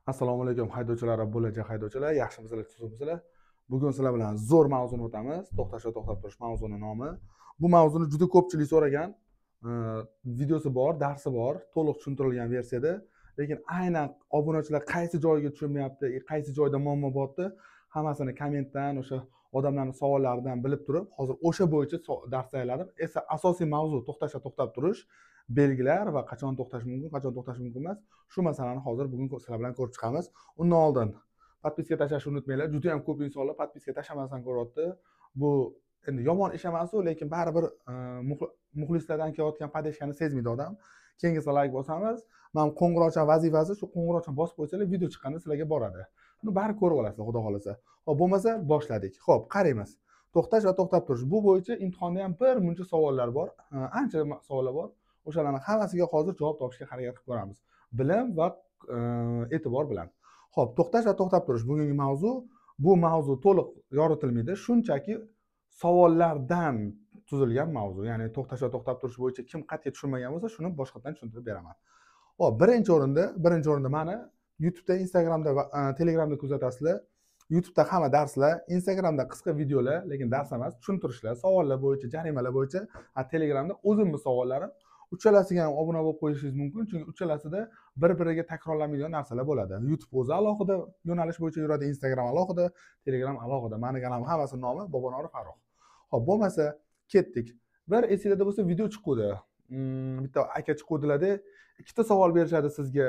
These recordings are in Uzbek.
Assalomu alaykum haydovchilar va bo'lajak haydovchilar, yaxshimisizlar, tuzukmisizlar? Bugun sizlar bilan zo'r mavzuni o'tamiz. To'xtash va to'xtab turish mavzuni nomi. Bu mavzuni juda ko'pchilik so'ragan. Videosi bor, darsi bor, to'liq tushuntirilgan versiyada. Lekin aynan obunachilar qaysi joyiga tushunmayapti, qaysi joyda muammo bordi, hammasini kommentdan, o'sha odamlarning savollaridan bilib turib, hozir o'sha bo'yicha dars tayyorladim. Esa asosiy mavzu to'xtash va to'xtab turish, belgilar va qachon to'xtash mumkin, qachon to'xtash mumkin emas. Shu masalani hozir bugun sizlar bilan ko'rib chiqamiz. Undan oldin podpiska tashlashni unutmanglar. Juda ham ko'p insonlar podpiska tashlamasdan ko'ryapti. Bu endi yomon ish emas-ku, lekin baribir muxlislardan kelayotgan podeshkani sezmaydi odam. Keyingisi like bosamiz. Mana qo'ng'iroqcha vazifasi, shu qo'ng'iroqchani bosib qo'ysanglar, video chiqqanda sizlarga boradi. Buni bari ko'rib olasizlar, xudo xolasa. Xo'p, bo'lmasa boshladik. Xo'p, qaraymiz. To'xtash va to'xtab turish. Bu bo'yicha imtihonda ham bir muncha savollar bor. Ancha savollar bor. O'shalarning hammasiga hozir javob topishga harakat qilib ko'ramiz. Bilim va e'tibor bilan. Xo'p, to'xtash va to'xtab turish bugungi mavzu. Bu mavzu to'liq yoritilmaydi. Shunchaki savollardan tuzilgan mavzu. Ya'ni to'xtash va to'xtab turish bo'yicha kim qat'iy tushunmagan bo'lsa, shuni boshqatdan tushuntirib beraman. Xo'p, birinchi o'rinda mani YouTube'da, Instagramda va Telegramda kuzatasizlar. YouTube'da hamma darslar, Instagramda qisqa videolar, lekin dars emas, tushuntirishlar, savollar bo'yicha, jarimalar bo'yicha, Telegramda o'zimning savollarim. Uchalasiga ham obuna bo'lib qo'yishingiz mumkin, chunki uchalasida bir-biriga takrorlanmaydigan narsalar bo'ladi. YouTube o'zi alohida yo'nalish bo'yicha yuradi, Instagram alohida, Telegram alohida. Mani kanalim hammasining nomi Bobonor Farruh. Xo'p, bo'lmasa ketdik. Bir esingizda bo'lsa video chiquvdi. Bitta aka chiquvdilarda, ikkita savol berishadi sizga.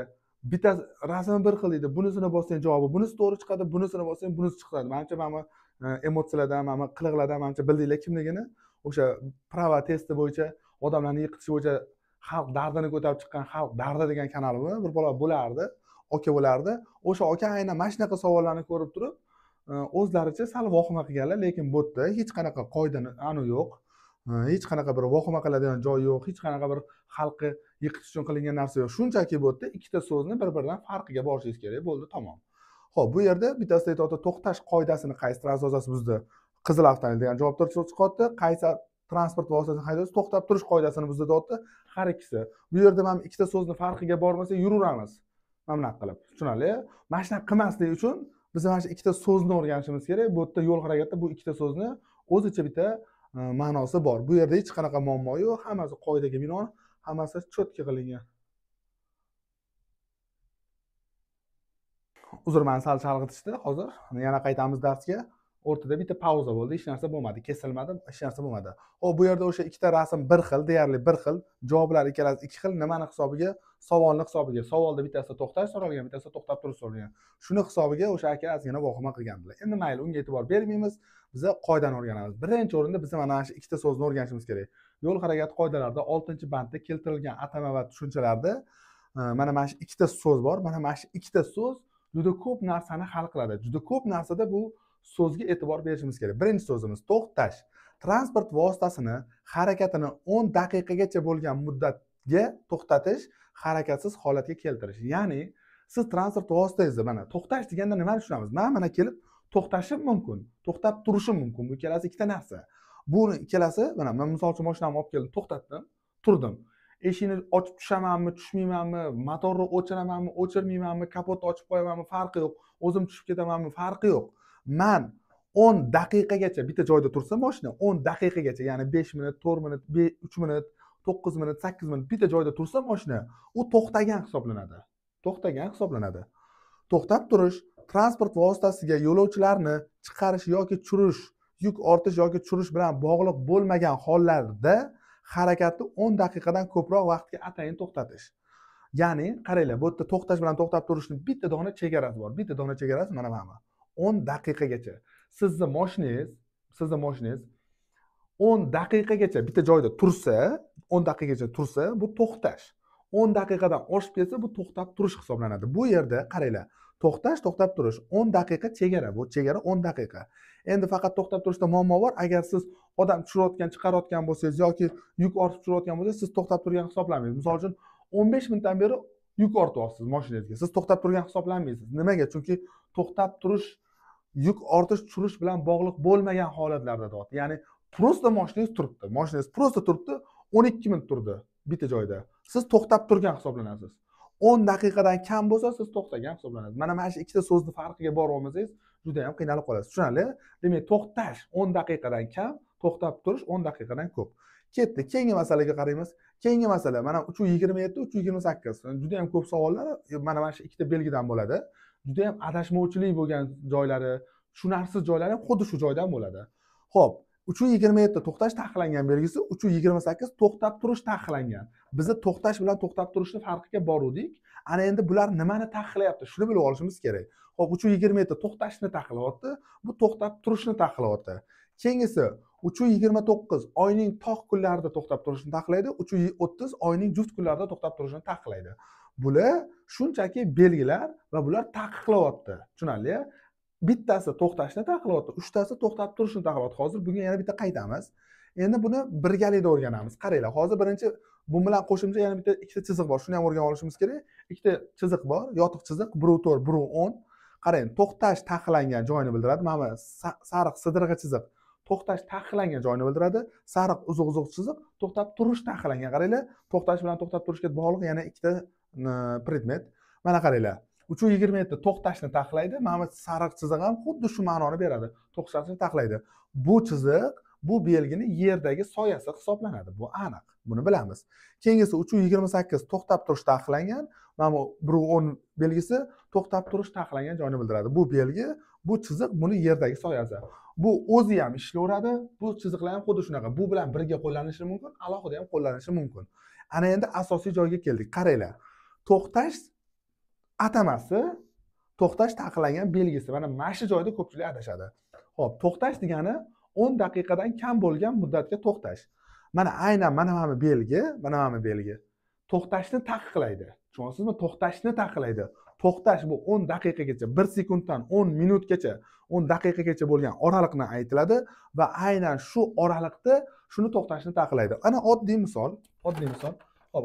Bitta rasmi bir xil edi. Bunisini bossang javobi bunisi to'g'ri chiqadi, bunisini bossang bunisi chiqadi. Menimcha mana emotsiyalardan, mana qiliqlardan menimcha bildinglar kimligini. O'sha prava testi bo'yicha odamlarni yiqitish bo'yicha xalq dardini ko'tarib chiqqan Xalq dardi degan kanalimi bir bola bo'lardi, aka bo'lardi. O'sha aka aynan mana shunaqa savollarni ko'rib turib, o'zlaricha sal vahima qilganlar, lekin bu yerda hech qanaqa qoidani yo'q. Hech qanaqa bir vahima qiladigan joy yo'q, hech qanaqa bir xalqni yiqitish uchun qilingan narsa yo'q. Shunchaki bu yerda ikkita so'zni bir-biridan farqiga borishingiz kerak bo'ldi, tamom. Xo'p, bu yerda bittasida aytadi, to'xtash qoidasini qaysi transport buzdi? Qizil avtomobil degan javob chiqyapti. Qaysi transport vositasini haydovchi to'xtab turish qoidasini buzdi deyapti. Har ikkisi. Bu yerda mana ikkita so'zni farqiga bormasa yuraveramiz. Mana bunaqa qilib. Tushunarli? Mana shunaqa qilmaslik uchun biz mana shu ikkita so'zni o'rganishimiz kerak. Bu yerda yo'l harakatda bu ikkita so'zni o'zicha bitta ma'nosi bor. Bu yerda hech qanaqa muammo yo'q. Hammasi qoidaga binoan, hammasi cho'tka qilingan. Uzr, meni sal chalg'itishdi hozir. Yana qaytamiz darsga. O'rtada bitta pauza bo'ldi, hech narsa bo'lmadi, kesilmadi, hech narsa bo'lmadi. Xo'p, bu yerda o'sha ikkita rasm bir xil, deyarli bir xil, javoblar ikkalasi ikki xil. Nimani hisobiga? Savolning hisobiga. Savolda bittasida to'xtash so'ralgan, bittasida to'xtab turish so'ralgan. Shuni hisobiga o'sha aka ozgina vahima qilgandilar. Endi mayli, unga e'tibor bermaymiz. Biz qoidani o'rganamiz. Birinchi o'rinda biz mana shu ikkita so'zni o'rganishimiz kerak. Yo'l harakati qoidalarida 6-bandda keltirilgan atama va tushunchalarda mana shu ikkita so'z bor. Mana shu ikkita so'z juda ko'p narsani hal qiladi. Juda ko'p narsada bu so'zga e'tibor berishimiz kerak. Birinchi so'zimiz to'xtash. Transport vositasini harakatini 10 daqiqagacha bo'lgan muddatga to'xtatish, harakatsiz holatga keltirish. Ya'ni siz transport vositangizni mana to'xtash deganda nimani tushunamiz? Mana kelib to'xtashim mumkin, to'xtab turishim mumkin. Bu ikkalasi ikkita narsa. Bu ikkalasi mana men misol uchun mashinamni olib keldim, to'xtatdim, turdim. Eshikni ochib tushamanmi, tushmaymanmi, motorni o'chiramanmi, o'chirmaymanmi, kapotni ochib qo'yamanmi, farqi yo'q. O'zim tushib ketamanmi, farqi yo'q. Men 10 daqiqagacha bitta joyda tursa mashina 10 daqiqagacha, ya'ni 5 minut, 4 minut, 3 minut, 9 minut, 8 minut bitta joyda tursa mashina, u to'xtagan hisoblanadi. To'xtagan hisoblanadi. To'xtab turish transport vositasiga yo'lovchilarni chiqarish yoki tushirish, yuk ortish yoki tushirish bilan bog'liq bo'lmagan hollarda harakatni 10 daqiqadan ko'proq vaqtga atayin to'xtatish. Ya'ni qaranglar, bu yerda to'xtash bilan to'xtab turishning bitta dona chegarasi bor. Bitta dona chegarasi mana bu. 10 daqiqagacha. Sizning mashinangiz 10 daqiqagacha bitta joyda tursa, 10 daqiqagacha tursa, bu to'xtash. 10 daqiqadan oshib ketsa, bu to'xtab turish hisoblanadi. Bu yerda qaranglar, to'xtash, to'xtab turish 10 daqiqa chegara. Bu chegara 10 daqiqa. Endi faqat to'xtab turishda muammo bor. Agar siz odam tushirayotgan, chiqarayotgan bo'lsangiz yoki yuk ortib tushirayotgan bo'lsangiz, siz to'xtab turgan hisoblanmaysiz. Misol uchun 15 minutdan beri yuk ortyapsiz mashinangizga. Siz to'xtab turgan hisoblanmaysiz. Nimaga? Chunki to'xtab turish yuk ortish tushirish bilan bog'liq bo'lmagan holatlarda deyapti. Ya'ni prosta mashinangiz turibdi. Mashinangiz prosta turibdi, 12 minut turdi bitta joyda. Siz to'xtab turgan hisoblanasiz. 10 daqiqadan kam bo'lsa siz to'xtagan hisoblanadi. Mana shu ikkita so'zni farqiga borib olmasangiz juda ham qiynalib qolasiz. Tushunarli? Demak, to'xtash 10 daqiqadan kam, to'xtab turish 10 daqiqadan ko'p. Ketdi. Keyingi masalaga qaraymiz. Keyingi masala mana 327, 328. Juda ham ko'p savollar mana shu ikkita belgidan bo'ladi. Juda ham adashmovchilik bo'lgan joylari, tushunarsiz joylari xuddi shu joydan bo'ladi. Xo'p, 327 to'xtash taqiqlangan belgisi, 328 to'xtab turish taqiqlangan. Bizni to'xtash bilan to'xtab turishning farqiga boruvdik. Ana endi bular nimani taqiqlayapti? Shuni bilib olishimiz kerak. Xo'p, 327 to'xtashni taqiqlayapti, bu to'xtab turishni taqiqlayapti. Keyingisi 329 oyning tog' kunlarida to'xtab turishni taqiqlaydi, 330 oyning juft kunlarida to'xtab turishni taqiqlaydi. Bular shunchaki belgilar va bular taqiqlayapti. Tushunarli? Bittasi to'xtashni taqiqlayapti, uchtasi to'xtab turishni taqiqlayapti. Hozir bunga yana bitta qaytamiz. Endi buni birgalikda o'rganamiz. Qaranglar, hozir birinchi bu bilan qo'shimcha yana bitta ikkita chiziq bor. Shuni ham o'rganib olishimiz kerak. Ikkita chiziq bor, yotiq chiziq, 1/4, 1/10. Qarang, to'xtash taqiqlangan joyini bildiradi. Mana sariq sidirg'i chiziq to'xtash taqiqlangan joyini bildiradi. Sariq uzuq chiziq to'xtab turish taqiqlangan. Qaranglar, to'xtash bilan to'xtab turishga bog'liq yana ikkita predmet. Mana qaranglar. 327 to'xtashni taqiqlaydi. Mana bu sariq chiziq ham xuddi shu ma'noni beradi. To'xtashni taqiqlaydi. Bu chiziq bu belgini yerdagi soyasi hisoblanadi. Bu aniq. Buni bilamiz. Keyingisi 328 to'xtab turish taqiqlangan. Mana bu 1/10 belgisi to'xtab turish taqiqlangan joyini bildiradi. Bu belgi, bu chiziq buni yerdagi soyasi. Bu o'zi ham ishlayveradi. Bu chiziqlar ham xuddi shunaqa. Bu bilan birga qo'llanishi mumkin, alohida ham qo'llanishi mumkin. Ana endi asosiy joyga keldik. Qaranglar. To'xtash atamasi, to'xtash taqiqlangan belgisi. Mana shu joyda ko'pchilik adashadi. Xo'p, to'xtash degani 10 daqiqadan kam bo'lgan muddatga to'xtash. Mana aynan mana bu belgi. To'xtashni taqiqlaydi. Tushunyapsizmi? To'xtashni taqiqlaydi. To'xtash bu 10 daqiqagacha, 1 sekunddan 10 minutgacha, 10 daqiqagacha bo'lgan oraliqni aytiladi va aynan shu oraliqda shuni to'xtashni taqiqlaydi. Ana oddiy misol. Xo'p,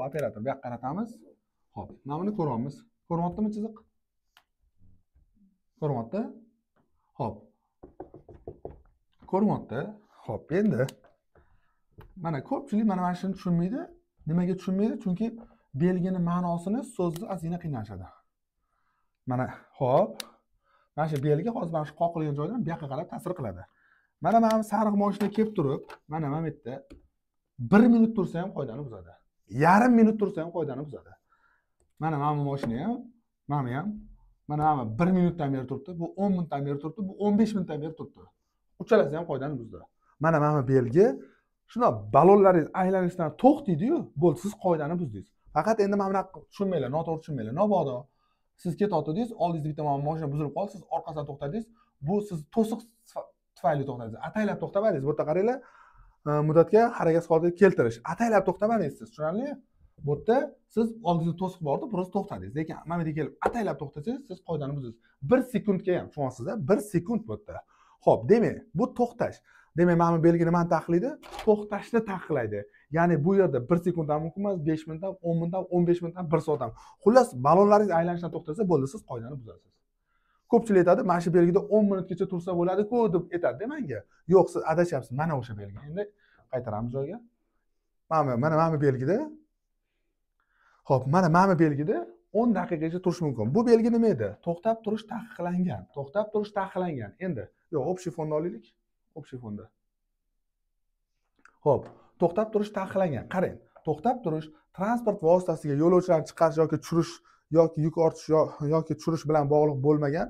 operator bu yoqqa qaratamiz. Xo'p, mana buni ko'ryapmiz. Ko'ryaptimi chiziq? Ko'ryapti? Xo'p. Ko'ryapti. Xo'p, endi mana ko'pchilik mana shuni tushunmaydi. Nimaga tushunmaydi? Chunki belgini ma'nosini so'zni ozgina qiynashadi. Mana xo'p. Mana shu belgi hozir mana shu qoqilgan joydan bu yoqqa qarab ta'sir qiladi. Mana sariq mashina kelib turib, mana bu yerda 1 minut tursa ham qoidani buzadi. Yarim minut tursa ham qoidani buzadi. Mana bu mashina ham, mana 1 minutdan beri turibdi, bu 10 minutdan beri turibdi, bu 15 minutdan beri turibdi. Uchalasi ham qoidani buzdi. Mana belgi shuna balonlaringiz aylanishdan to'xtaydi-yu, bo'ldi siz qoidani buzdingiz. Faqat endi mana bunaqa tushunmanglar, noto'g'ri tushunmanglar. Mabodo siz ketayotdingiz, oldingizda bitta mashina buzilib qoldi, siz orqasidan to'xtadingiz, bu siz to'siq tufayli to'xtadingiz. Ataylab to'xtamadingiz. Bu yerda qaranglar, muddatga harakat holatiga keltirish. Ataylab to'xtamadingiz siz, tushunarli? Bu yerda siz oldingizda to'siq bordi, biroz to'xtadingiz. Lekin mana bu yerga kelib ataylab to'xtasangiz, siz qoidani buzdingiz. 1 sekundga ham, tushunyapsiz-a? 1 sekund bu yerda. Xo'p, demak, bu to'xtash. Demak, mana bu belgi nimani taqiqlaydi? To'xtashni taqiqlaydi. Ya'ni bu yerda 1 sekunddan mumkin emas, 5 minutdan, 10 minutdan, 15 minutdan, 1 soatdan. Xullas, balonlaringiz aylanishdan to'xtasa, bo'ldi, siz qoidani buzasiz. Ko'pchilik aytadi, mana shu belgida 10 minutgacha tursa bo'ladi-ku deb aytadi menga. Yo'q, siz adashyapsiz. Mana o'sha belgi. Endi qaytaramiz joyga. Mana bu belgida. Xo'p, mana bu belgida 10 daqiqagacha turish mumkin. Bu belgi nima edi? To'xtab turish taqiqlangan. To'xtab turish taqiqlangan. Endi, yo'q, общий fonni olaylik. Общий fonda. Xo'p, to'xtab turish taqiqlangan. Qarang, to'xtab turish transport vositasiga yo'lovchilarni chiqarish yoki tushirish yoki yuk ortish yoki tushirish bilan bog'liq bo'lmagan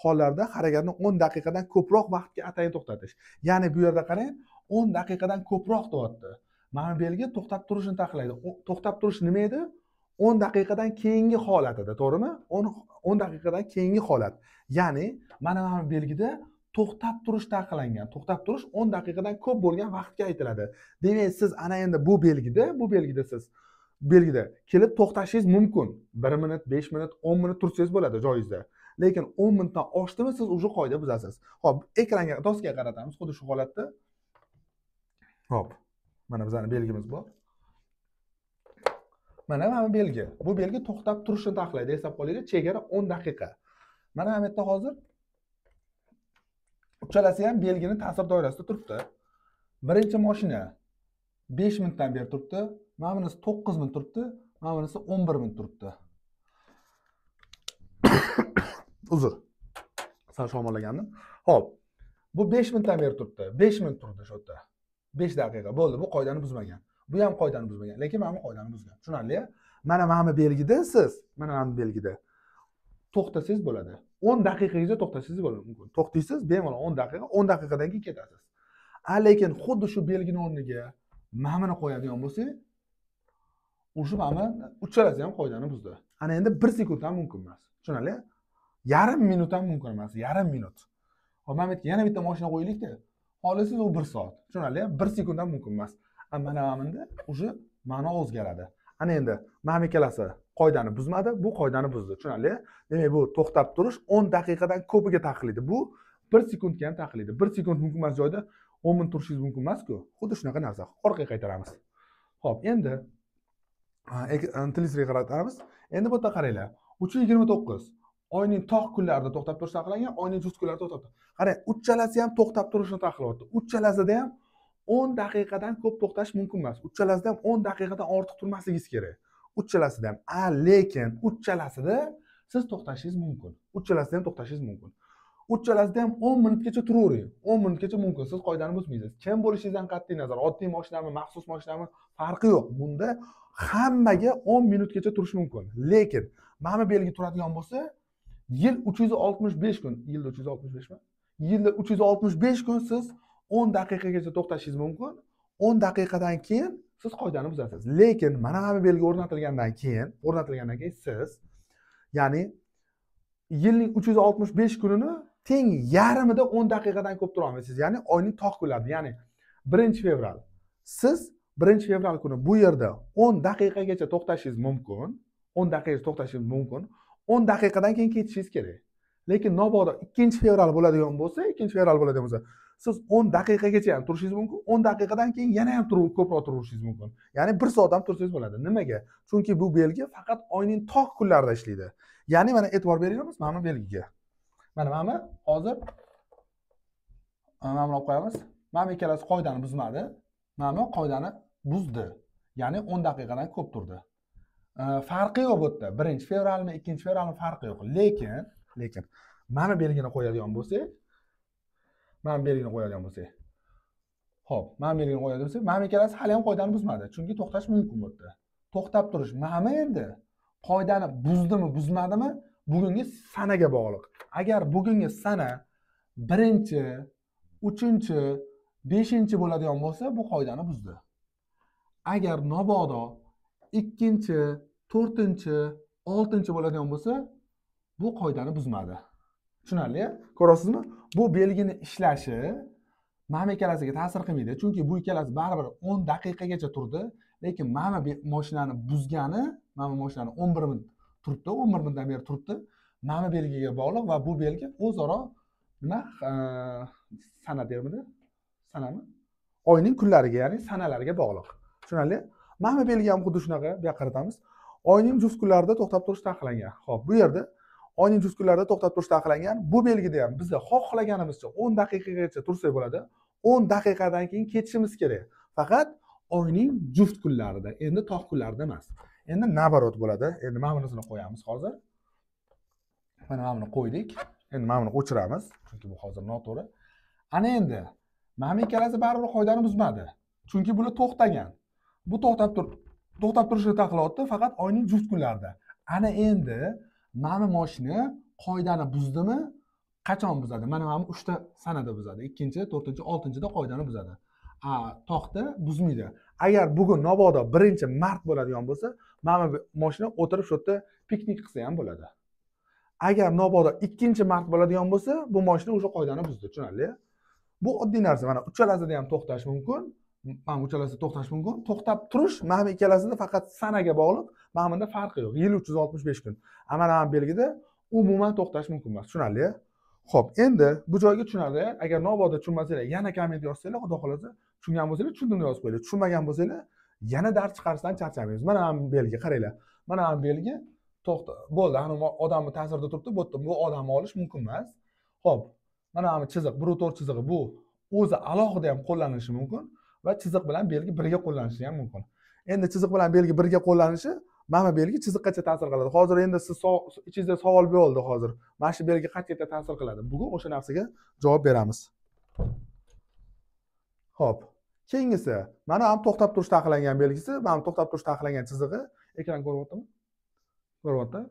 hollarda harakatni 10 daqiqadan ko'proq vaqtga atayin to'xtatish. Ya'ni bu yerda qarang, 10 daqiqadan ko'proq deyapti. Mana bu belgi to'xtab turishni taqiqlaydi. To'xtab turish nima edi? 10 daqiqadan keyingi holatida, to'g'rimi? 10 daqiqadan keyingi holat. Ya'ni mana bu belgida to'xtab turish taqiqlangan. To'xtab turish 10 daqiqadan ko'p bo'lgan vaqtga aytiladi. Demak, siz ana endi bu belgida siz kelib to'xtashingiz mumkin. 1 minut, 5 minut, 10 minut tursangiz bo'ladi joyingizda. Lekin 10 minutdan oshdimi, siz uje qoida buzasiz. Xo'p, ekranga, doskaga qaratamiz xuddi shu holatda. Xo'p. Mana bizning belgimiz bor. Mana bu belgi. Bu belgi to'xtab turishni taqiqlaydi. Hisob qo'yinglar, chegara 10 daqiqa. Mana bu yerda hozir uchalasi ham belgini ta'sir doirasida turibdi. Birinchi mashina 5 minutdan beri turibdi. Mana bunisi 9 minut turibdi. Mana bunisi 11 minut turibdi. Uzr. Sal shamollagandim. Xo'p. Bu 5 minutdan beri turibdi. 5 minut turdi shu yerda. 5 daqiqa bo'ldi. Bu qoidani buzmagan. Bu ham qoidani buzmagan, lekin mana bu qoidani buzgan. Tushunarli? Mana bu belgida siz, mana bu belgida to'xtasangiz bo'ladi. 10 daqiqagacha to'xtasangiz bo'ladi mumkin. To'xtaysiz, bemalol 10 daqiqa, 10 daqiqadan keyin ketasiz. Lekin xuddi shu belgini o'rniga mana buni qo'yadigan bo'lsangiz, o'sha mana uchalasi ham qoidani buzdi. Ana endi 1 sekund ham mumkin emas. Tushunarli? Yarim minut ham mumkin emas, yarim minut. Hop, mana bu yerga yana bitta mashina qo'yaylik-da. Xohlasiz u 1 soat. Tushunarli? 1 sekund ham mumkin emas. Mana bunda o'sha ma'no o'zgaradi. Ana endi mana bu ikkalasi qoidani buzmadi, bu qoidani buzdi. Tushunarli? Demak, bu to'xtab turish 10 daqiqadan ko'piga taqiladi. Bu 1 sekundga ham taqiladi. 1 sekund mumkin emas joyda 10 minut turishingiz mumkin emas-ku. Xuddi shunaqa narsa. Orqaga qaytaramiz. Xo'p, endi tilizga qaratamiz. Endi bu yerda qaranglar. 329 oyning tog' kunlarida to'xtab turish taqiqlangan, oyning juft kunlarida to'xtab turish. Qarang, uchalasi ham to'xtab turishni taqiqlayapti. Uchalasida ham 10 daqiqadan ko'p to'xtash mumkin emas. Uchalasida ham 10 daqiqadan ortiq turmasligingiz kerak. Uchalasida ham. Lekin uchalasida siz to'xtashingiz mumkin. Uchalasida ham to'xtashingiz mumkin. Uchalasida ham 10 minutgacha turavering. 10 minutgacha mumkin. Siz qoidani buzmaysiz. Kim bo'lishingizdan qat'iy nazar, oddiy mashinami, maxsus mashinami farqi yo'q. Bunda hammaga 10 minutgacha turish mumkin. Lekin mana bu belgi turadigan bo'lsa, yil 365 kun, yilda 365 mi? Yilda 365 kun siz 10 daqiqagacha to'xtashingiz mumkin. 10 daqiqadan keyin siz qoidani buzasiz. Lekin mana bu belgi o'rnatilgandan keyin siz, ya'ni yilning 365 kunini teng yarmida 10 daqiqadan ko'p tura olmaysiz. Ya'ni oyning tog' kunlarida, ya'ni 1-fevral. Siz 1-fevral kuni bu yerda 10 daqiqagacha to'xtashingiz mumkin. 10 daqiqagacha to'xtashingiz mumkin. 10 daqiqadan keyin ketishingiz kerak. Lekin mabodo 2-fevral bo'ladigan bo'lsa, siz 10 daqiqagacha ham turishingiz mumkin. 10 daqiqadan keyin yana ham ko'proq turishingiz mumkin. Ya'ni 1 soat ham tursangiz bo'ladi. Nimaga? Chunki bu belgi faqat oyning tog' kunlarida ishlaydi. Ya'ni mana e'tibor beramiz mana bu belgiga. Mana hozir mana buni qo'yamiz. Mana ikkalasi qoidani buzmadi. Mana qoidani buzdi. Ya'ni 10 daqiqadan ko'p turdi. Farqi yo'q bu yerda. 1-fevralmi, 2-fevralmi farqi yo'q. Lekin mana belgini qo'yadigan bo'lsak, Xo'p, mana belgini qo'yadigan bo'lsak, mana ikkalasi hali ham qoidani buzmadi. Chunki to'xtash mumkin bu yerda. To'xtab turish mana endi qoidani buzdimi, buzmadimi, bugungi sanaga bog'liq. Agar bugungi sana 1-chi, 3-chi, 5-chi bo'ladigan bo'lsa, bu qoidani buzdi. Agar mabodo 2-chi, 4-chi, 6-chi bo'ladigan bo'lsa, bu qoidani buzmadi. Tushunarli? Ko'rasizmi? Bu belgini ishlashi mana ikkalasiga ta'sir qilmaydi. Chunki bu ikkalasi baribir 10 daqiqagacha turdi, lekin mana bu mashinani buzgani, mana bu mashinani 11 minut turibdi, 11 minutdan beri turibdi. Mana belgiga bog'liq va bu belgi o'zaro nima sana dermidi? Sanami? Oyning kunlariga, ya'ni sanalarga bog'liq. Tushunarli? Mana belgi ham xuddi shunaqa, bu yoqqa qaratamiz. Oyning juft kunlarida to'xtab turish taqiqlangan. Xo'p, bu yerda oyning juft kunlarida to'xtab turish taqiqlangan. Bu belgida ham biz xohlaganimizcha 10 daqiqagacha tursak bo'ladi. 10 daqiqadan keyin ketishimiz kerak. Faqat oyning juft kunlarida, endi tog' kunlarida emas. Endi nabarot bo'ladi. Endi mana bunisini qo'yamiz hozir. Mana buni qo'ydik. Endi mana buni o'chiramiz, chunki bu hozir noto'g'ri. Ana endi mana ikkalasi baribir qoidani buzmadi. Chunki bular to'xtagan. Bu to'xtab turishni taqiqlayapti, faqat oyning juft kunlarida. Ana endi mana mashina qoidani buzdimi? Qachon buzadi? Mana 3 ta sanada buzadi. 2-chi, 4-chi, 6-chida qoidani buzadi. Tog'da buzmaydi. Agar bugun mabodo 1-mart bo'ladigan bo'lsa, mana bu mashina o'tirib shu yerda piknik qilsa ham bo'ladi. Agar mabodo 2-mart bo'ladigan bo'lsa, bu mashina o'sha qoidani buzdi. Tushunarli? Bu oddiy narsa. Mana uchalasida ham to'xtash mumkin. Mana uchalasida to'xtash mumkin. To'xtab turish mana ikkalasida faqat sanaga bog'liq. Mana bunda farqi yo'q. Yil 365 kun. Mana belgida umuman to'xtash mumkin emas. Tushunarli? Xo'p, endi bu joyga tushunarli. Agar mabodo tushunmasanglar, yana komment yozsanglar, xudo xolasa, tushungan bo'lsanglar, tushundim deb yozib qo'yinglar. Tushunmagan bo'lsanglar, yana dars chiqarishdan charchamaymiz. Mana belgi, qaranglar. Mana belgi to'xta. Bo'ldi, ana odamning ta'sirida turibdi. Bu odamni olish mumkin emas. Xo'p, mana bu chiziq, 1-4 chizig'i bu o'zi alohida ham qo'llanishi mumkin va chiziq bilan belgi birga qo'llanishi ham mumkin. Endi chiziq bilan belgi birga qo'llanishi mana belgi chiziqqa ta'sir qiladi. Hozir endi siz ichingizda savol bo'ldi hozir. Mana shu belgi qanchaga ta'sir qiladi? Bugun o'sha narsaga javob beramiz. Xo'p. Keyingisi, mana ham to'xtab turish taqiqlangan belgisi, mana to'xtab turish taqiqlangan chizig'i ekran ko'ryaptimi? Ko'ryapti?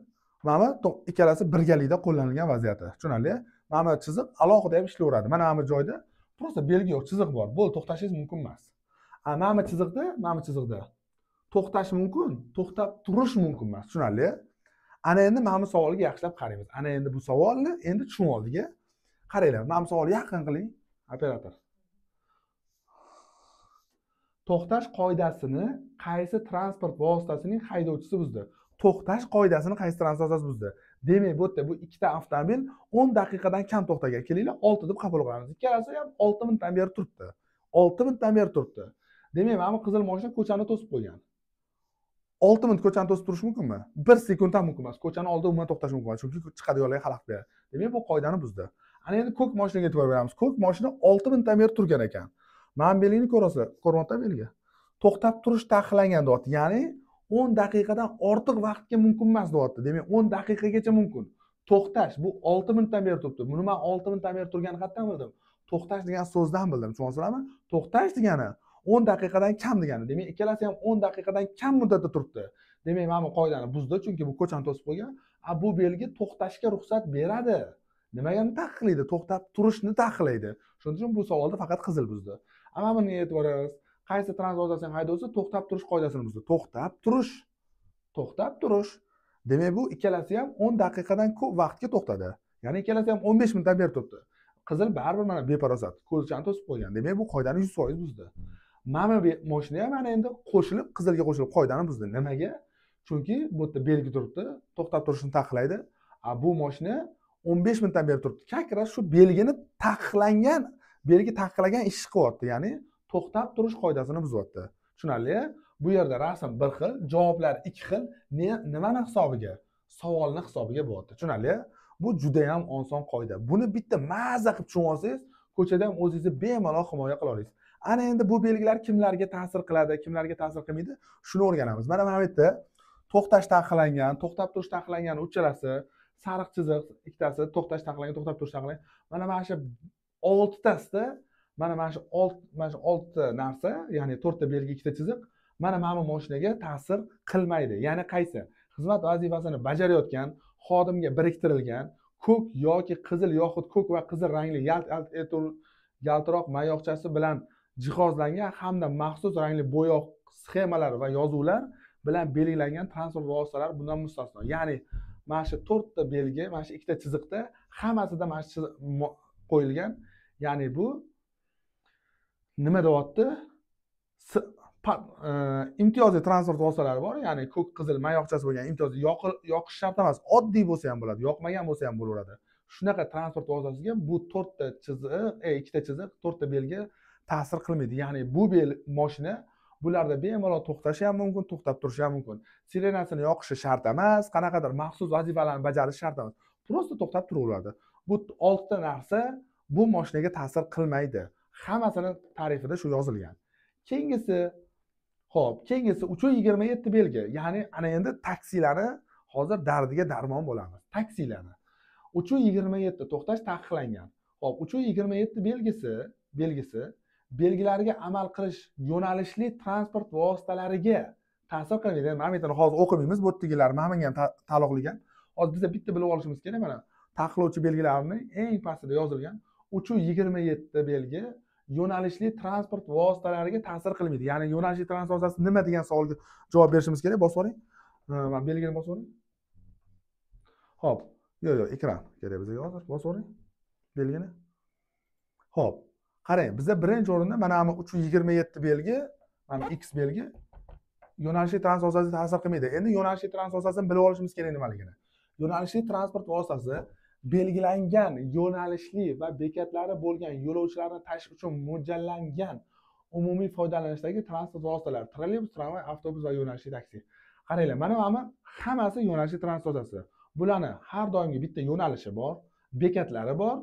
Mana ikkalasi birgalikda qo'llanilgan vaziyati. Tushunarli? Mana chiziq alohida ham ishlayveradi. Mana bu joyda prosta belgi yo'q, chiziq bor. Bo'ldi, to'xtashingiz mumkin emas. Mana bu chiziqda to'xtash mumkin, to'xtab turish mumkin emas. Tushunarli? Ana endi mana bu savolga yaxshilab qaraymiz. Ana endi bu savolni endi tushunib oldik. Qaranglar, mana bu savolni yaqin qiling, operator. To'xtash qoidasini qaysi transport vositasining haydovchisi buzdi? To'xtash qoidasini qaysi transport vositasi buzdi? Demak, bu yerda bu ikkita avtomobil 10 daqiqadan kam to'xtagan. Kelinglar, 6 deb qabul qilamiz. Ikkalasi ham 6 minutdan beri turibdi. 6 minutdan beri turibdi. Demak, mana bu qizil mashina ko'chani to'sib qo'ygan. 6 minut ko'chani to'sib turish mumkinmi? 1 sekund ham mumkin emas. Ko'chani oldida umuman to'xtash mumkin emas, chunki chiqadiganlarga xalaqit beradi. Demak, bu qoidani buzdi. Ana endi ko'k mashinaga e'tibor beramiz. Ko'k mashina 6 minutdan beri turgan ekan. Mana belgini ko'rasizlar. Ko'ryapti belgi. To'xtab turish taqiqlangan deyapti. Ya'ni 10 daqiqadan ortiq vaqtga mumkin emas deyapti. Demak, 10 daqiqagacha mumkin. To'xtash bu 6 minutdan beri turibdi. Buni men 6 minutdan beri turganini qayerdan bildim? To'xtash degan so'zdan bildim. Tushunyapsizlarmi? To'xtash degani 10 daqiqadan kam degani. Demak, ikkalasi ham 10 daqiqadan kam muddatda turibdi. Demak, mana bu qoidani buzdi, chunki bu ko'chani to'sib qo'ygan. Bu belgi to'xtashga ruxsat beradi. Nimaga taqiqlaydi? To'xtab turishni taqiqlaydi. Shuning uchun bu savolda faqat qizil buzdi. Mana buni e'tibor beramiz. Qaysi transport vositasining haydovchisi to'xtab turish qoidasini buzdi? To'xtab turish. To'xtab turish. Demak, bu ikkalasi ham 10 daqiqadan ko'p vaqtga to'xtadi. Ya'ni ikkalasi ham 15 minutdan beri turibdi. Qizil baribir mana beparosat, ko'chani to'sib qo'ygan. Demak, bu qoidani 100% buzdi. Mana bu mashina ham mana endi qo'shilib, qizilga qo'shilib qoidani buzdi. Nimaga? Chunki bu yerda belgi turibdi, to'xtab turishni taqiqlaydi. Bu mashina 15 minutdan beri turibdi. Kakras shu belgini belgi taqiqlagan ishni qilyapti. Ya'ni to'xtab turish qoidasini buzyapti. Tushunarli? Bu yerda rasm bir xil, javoblar ikki xil. Nimani hisobiga? Savolni hisobiga bo'lyapti. Tushunarli? Bu juda ham oson qoida. Buni bitta maza qilib tushunib olsangiz, ko'chada ham o'zingizni bemalol himoya qila olasiz. Ana endi bu belgilar kimlarga ta'sir qiladi, kimlarga ta'sir qilmaydi? Shuni o'rganamiz. Mana bu yerda to'xtash taqiqlangan, to'xtab turish taqiqlangan uchalasi, sariq chiziq ikkitasi, to'xtash taqiqlangan, to'xtab turish taqiqlangan. Mana shu 6 tasida mana shu 6 narsa, ya'ni 4 ta belgi, 2 ta chiziq mana bu mashinaga ta'sir qilmaydi. Ya'ni qaysi? Xizmat vazifasini bajarayotgan xodimga biriktirilgan ko'k yoki qizil yoxud ko'k va qizil rangli yaltiroq mayoqchasi bilan jihozlangan hamda maxsus rangli bo'yoq sxemalari va yozuvlar bilan belgilangan transport vositalari bundan mustasno. Ya'ni mana shu 4 ta belgi, mana shu 2 ta chiziqda hammasida mana shu qo'yilgan. Ya'ni bu nima deyapti? Imtiyozli transport vositalari bor, ya'ni ko'k qizil mayoqchasi bo'lgan imtiyozli yoqish shart emas, oddiy bo'lsa ham bo'ladi, yoqmagan bo'lsa ham bo'laveradi. Shunaqa transport vositasiga bu 4 ta chiziq, 2 ta chiziq, 4 ta belgi ta'sir qilmaydi. Ya'ni bu mashina bularda bemalol to'xtashi ham mumkin, to'xtab turishi ham mumkin. Sirenasini yoqishi shart emas, qanaqadir maxsus vazifalarni bajarishi shart emas. Prosta to'xtab turaveradi. Bu 6 ta narsa bu mashinaga ta'sir qilmaydi. Hammasini ta'rifida shu yozilgan. Keyingisi 327 belgi. Ya'ni ana endi taksilarni hozir dardiga darmon bo'lamiz. Taksilarni 327 to'xtash taqiqlangan. Xo'p, 327 belgisi belgilarga amal qilish yo'nalishli transport vositalariga ta'sir qilmaydi. Mana bu yerda hozir o'qimaymiz, bu yerdagilar mana bunga ham taalluqligan. Hozir biz bitta bilib olishimiz kerak. Mana taqiqlovchi belgilarning eng pastida yozilgan 327 belgi yo'nalishli transport vositalariga ta'sir qilmaydi. Ya'ni yo'nalishli transport vositasi nima degan savolga javob berishimiz kerak. Bosib oling. Mana belgini bosib oling. Xo'p, yo'q, ekran kerak bizga hozir. Bosib oling belgini. Xo'p, qarang, bizda birinchi o'rinda mana bu 327 belgi, mana X belgi yo'nalishli transport vositasiga ta'sir qilmaydi. Endi yo'nalishli transport vositasini bilib olishimiz kerak nimaligini. Yo'nalishli transport vositasi belgilangan yo'nalishli va bekatlari bo'lgan yo'lovchilarni tashish uchun mo'ljallangan umumiy foydalanishdagi transport vositalari: trolleybus, tramvay, avtobus va yo'nalishli taksi. Qaranglar, mana hammasi yo'nalishli transport vositasi. Bularni har doimgi bitta yo'nalishi bor, bekatlari bor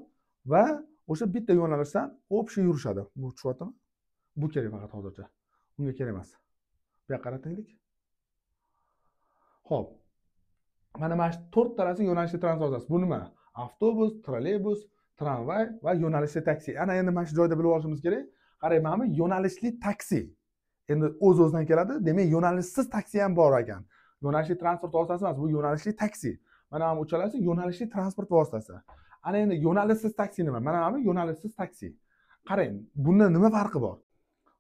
va o'sha bitta yo'nalishdan общий yurishadi. Bu tushunyaptimi? Bu kerak faqat hozircha. Unga kerak emas. Bu yoqqa qarataylik. Xo'p. Mana shu to'rttalasi yo'nalishli transport vositasi. Bu nima? Avtobus, trolleybus, tramvay va yo'nalishli taksi. Ana endi mana shu joyda bilib olishimiz kerak. Qarang, mana bu yo'nalishli taksi. Endi o'z-o'zidan keladi. Demak, yo'nalishsiz taksi ham bor ekan. Yo'nalishli transport vositasi emas, bu yo'nalishli taksi. Mana bu uchalasi yo'nalishli transport vositasi. Ana endi yo'nalishsiz taksi nima? Mana bu yo'nalishsiz taksi. Qarang, bunda nima farqi bor?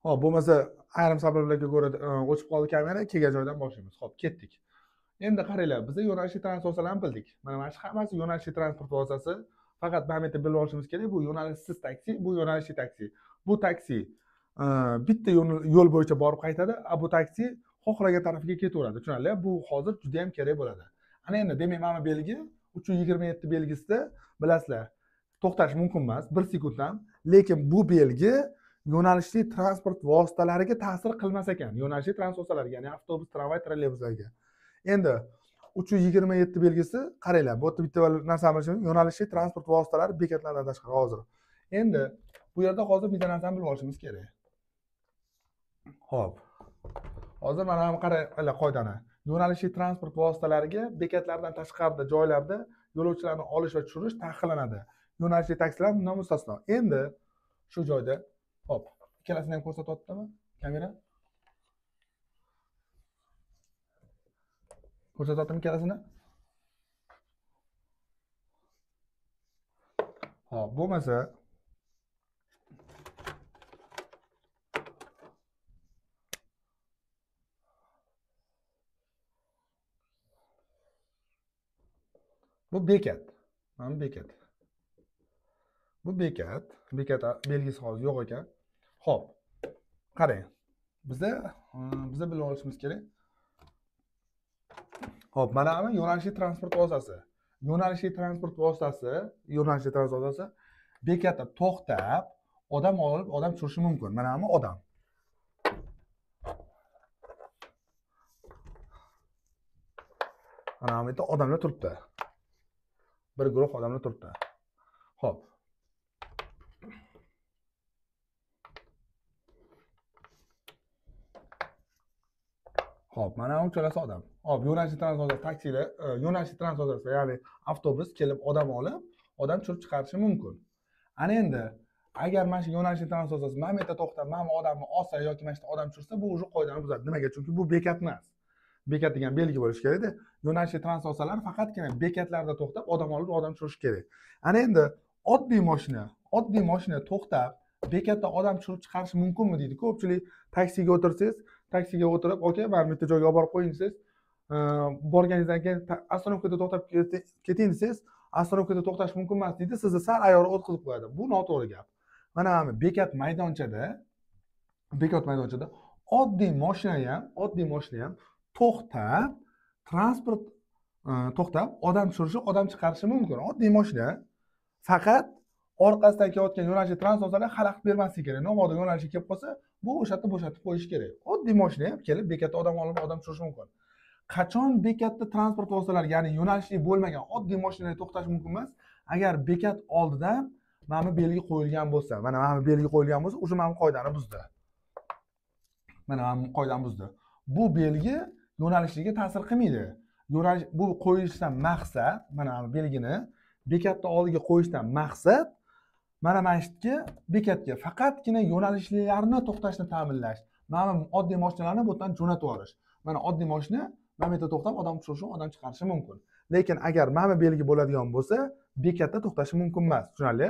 Hop, bo'lmasa ayrim sabablarga ko'ra o'chib qoldi kamera, kelgan joydan boshlaymiz. Hop, ketdik. Endi qaranglar, biz yo'nalishli transport vositalarini bildik. Mana shu hammasi yo'nalishli transport vositasi. Faqat bu yerda bilib olishimiz kerak, bu yo'nalishsiz taksi, bu yo'nalishli taksi. Bu taksi bitta yo'l bo'yicha borib qaytadi, bu taksi xohlagan tarafiga ketaveradi. Tushunarli? Bu hozir juda ham kerak bo'ladi. Ana endi demak, mana belgi 327 belgisida bilasizlar, to'xtash mumkin emas 1 sekunddan, lekin bu belgi yo'nalishli transport vositalariga ta'sir qilmas ekan. Yo'nalishli transport vositalariga, ya'ni avtobus, tramvay, trolleybuslarga. Endi 327 belgisi, qaranglar, bu yerda bitta narsani bilishimiz, yo'nalishli transport vositalari bekatlardan tashqari hozir. Endi bu yerda hozir bitta narsani bilib olishimiz kerak. Xo'p. Hozir mana bu qaranglar qoidani. Yo'nalishli transport vositalariga bekatlardan tashqarida joylarda yo'lovchilarni olish va tushirish taqiqlanadi. Yo'nalishli taksilar bundan mustasno. Endi shu joyda, hop, ikkalasini ham ko'rsatyaptimi kamera? Ko'rsatyaptimi ikkalasini? Hop, bo'lmasa bu bekat. Mana bekat. Bu bekat. Bekat belgisi hozir yo'q ekan. Xo'p. Qarang. Biza bilib olishimiz kerak. Xo'p, mana bu yo'nalishli transport vositasi. Yo'nalishli transport vositasi bekatda to'xtab, odam olib, odam tushirishi mumkin. Mana bu odam. Mana bu yerda odamlar turibdi. Bir guruh odamlar turibdi. Xo'p. Xo'p, mana bu uchalasi odam. Hop, yo'nalishli transport taksilar, yo'nalishli transport, ya'ni avtobus kelib odam olib, odam tushirib chiqarishi mumkin. Ana endi agar mana shu yo'nalishli transport mana bu yerda to'xtab, mana bu odamni olsa yoki mana shu odam tushirsa, bu o'sha qoidani buzadi. Nimaga? Chunki bu bekat emas. Bekat degan belgi bo'lishi kerak-da. Yo'nalishli transportlar faqatgina bekatlarda to'xtab, odam olib, odam tushirish kerak. Ana endi oddiy mashina to'xtab, bekatda odam tushirib chiqarish mumkinmi deydi. Ko'pchilik taksiga o'tirsangiz, taksiga o'tirib, "Okey, mana bu yerda joyga olib borib qo'ying" desiz. Borganingizdan keyin ostanovkada to'xtab keting desiz, ostanovkada to'xtash mumkin emas deydi, sizni sal ayori o'tkazib qo'yadi. Bu noto'g'ri gap. Mana bu bekat maydonchada oddiy mashina ham to'xtab, odam tushirishi, odam chiqarishi mumkin. Oddiy mashina. Faqat orqasidan kelayotgan yo'nalishli transportlar xalaqit bermasligi kerak. Nomo'da yo'nalishga kelib qolsa, bu o'shatda bo'shatib qo'yish kerak. Oddiy mashina ham kelib bekatda odam olib, odam tushirishi mumkin. Qachon bekatda transport vositalari, ya'ni yo'nalishli bo'lmagan oddiy mashinalar to'xtash mumkin emas? Agar bekat oldidan mana bu belgi qo'yilgan bo'lsa, o'sha mana bu qoidani buzdi. Bu belgi yo'nalishligiga ta'sir qilmaydi. Bu qo'yishdan maqsad, mana bu belgini bekatda oldiga qo'yishdan maqsad mana shuga bekatga faqatgina yo'nalishlilarni to'xtashni ta'minlash. Mana oddiy mashinalarni bu yerdan jo'natib yuborish. Mana oddiy mashina mana bu yerda to'xtab, odam tushirishi, odam chiqarishi mumkin. Lekin agar mana bu belgi bo'ladigan bo'lsa, bekatda to'xtashi mumkin emas. Tushunarli?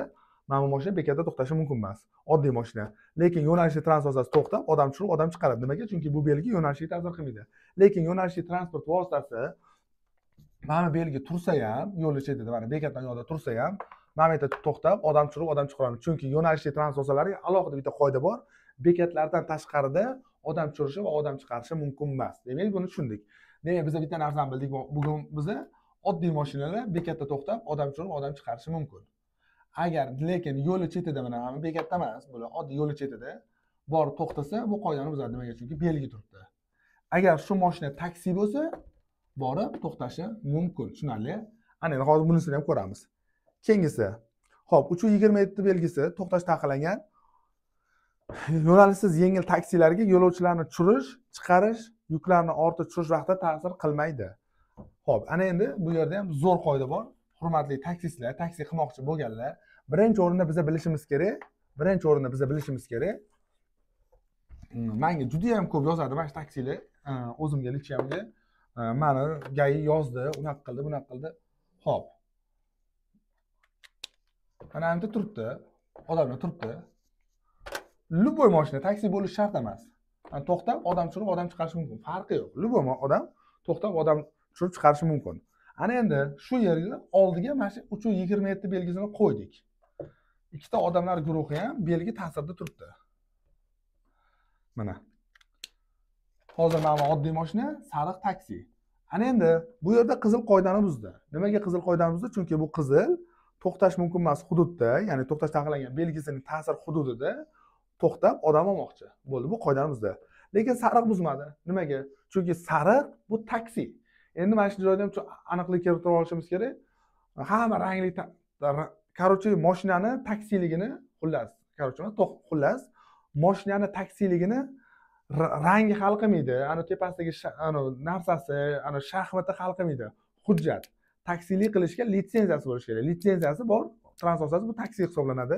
Mana bu mashina bekatda to'xtashi mumkin emas. Oddiy mashina. Lekin yo'nalishli transport vositasi to'xtab, odam tushirib, odam chiqaradi. Nimaga? Chunki bu belgi yo'nalishga ta'sir qilmaydi. Lekin yo'nalishli transport vositasi mana belgi tursa ham, yo'l chetida, mana bekatdan yo'lda tursa ham, mana bu yerda to'xtab, odam tushirib, odam chiqaradi. Chunki yo'nalishli transport vositalariga alohida bitta qoida bor. Bekatlardan tashqarida odam tushirishi va odam chiqarishi mumkin emas. Demak, buni tushundik. Demak, biz bitta narsani bildik. Bugun biz oddiy mashinalar bekatda to'xtab, odam tushirib, odam chiqarishi mumkin. Agar lekin yo'li chetida, mana bekatda emas, bular oddiy yo'li chetida borib to'xtasa, bu qoidani buzadi. Nimaga? Chunki belgi turibdi. Agar shu mashina taksi bo'lsa, borib to'xtashi mumkin. Tushunarli? Ana hozir bunisini ham ko'ramiz. Keyingisi. Xo'p, 327 belgisi to'xtash taqiqlangan. Yo'nalishsiz yengil taksilarga yo'lovchilarni tushirish, chiqarish, yuklarni ortib tushirish vaqtida ta'sir qilmaydi. Xo'p, ana endi bu yerda ham zo'r qoida bor. Hurmatli taksistlar, taksi qilmoqchi bo'lganlar, birinchi o'rinda biz bilishimiz kerak. Menga juda ham ko'p yozadi mana shu taksilar, o'zimga lichiyamga mani gai yozdi, unaqa qildi. Xo'p. Mana endi turibdi, odamlar turibdi. Любой mashina taksi bo'lishi shart emas. To'xtab, odam tushirib, odam chiqarishi mumkin. Farqi yo'q. Любой odam to'xtab, odam tushirib chiqarishi mumkin. Ana endi shu yerga oldiga mana shu 327 belgisini qo'ydik. Ikkita odamlar guruhi ham belgi ta'sirida turibdi. Mana. Hozir mana oddiy mashina, sariq taksi. Ana endi bu yerda qizil qoidani buzdi. Nimaga qizil qoidani buzdi? Chunki bu qizil to'xtash mumkin emas hududda, ya'ni to'xtash taqiqlangan belgisining ta'sir hududida to'xtab odam olmoqchi. Bo'ldi, bu qoidani buzdi. Lekin sariq buzmadi. Nimaga? Chunki sariq bu taksi. Endi mana shu joyda ham aniqlik keltirib olishimiz kerak. Hamma rangli короче, mashinani taksiligini, xullas, mashinani taksiligini rangi hal qilmaydi. Ana tepasidagi narsasi, ana shaxmati hal qilmaydi. Hujjat. Taksilik qilishga litsenziyasi bo'lishi kerak. Litsenziyasi bor, transportasi bu taksi hisoblanadi.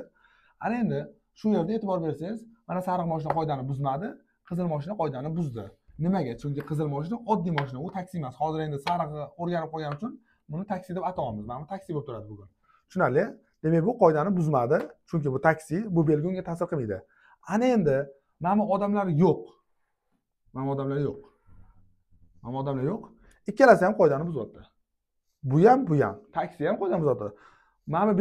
Ana endi shu yerda e'tibor bersangiz, mana sariq mashina qoidani buzmadi, qizil mashina qoidani buzdi. Nimaga? Chunki qizil mashina oddiy mashina, u taksi emas. Hozir endi sarig'i o'rganib qo'yganim uchun buni taksi deb atayapmiz. Mana bu taksi bo'lib turadi bugun. Tushunarli? Demak, bu qoidani buzmadi, chunki bu taksi, bu belgi unga ta'sir qilmaydi. Ana endi mana odamlar yo'q. Mana odamlar yo'q. Ikkalasi ham qoidani buzyapti. Bu ham, taksi ham qoidani buzyapti. Mana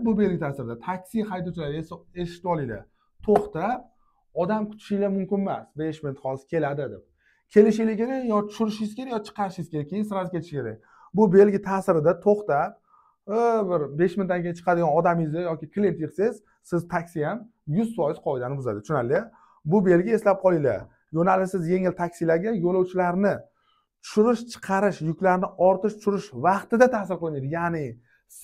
bu belgi ta'sirida, taksi haydovchilari eshitib olinglar. To'xtab, odam kutishinglar mumkin emas. 5 minut hozir keladi deb. Kelishinglar kerak, yo tushirishingiz kerak, yo chiqarishingiz kerak, keyin sirasi ketish kerak. Bu belgi ta'sirida to'xtab, bir 5 minutdan keyin chiqadigan odamingizni yoki klient yig'sangiz, siz taksi ham 100% qoidani buzadi. Tushunarli? Bu belgi eslab qolinglar. Yo'nalishsiz yengil taksilarga yo'lovchilarni tushirish, chiqarish, yuklarni ortish, tushirish vaqtida ta'sir qilmaydi. Ya'ni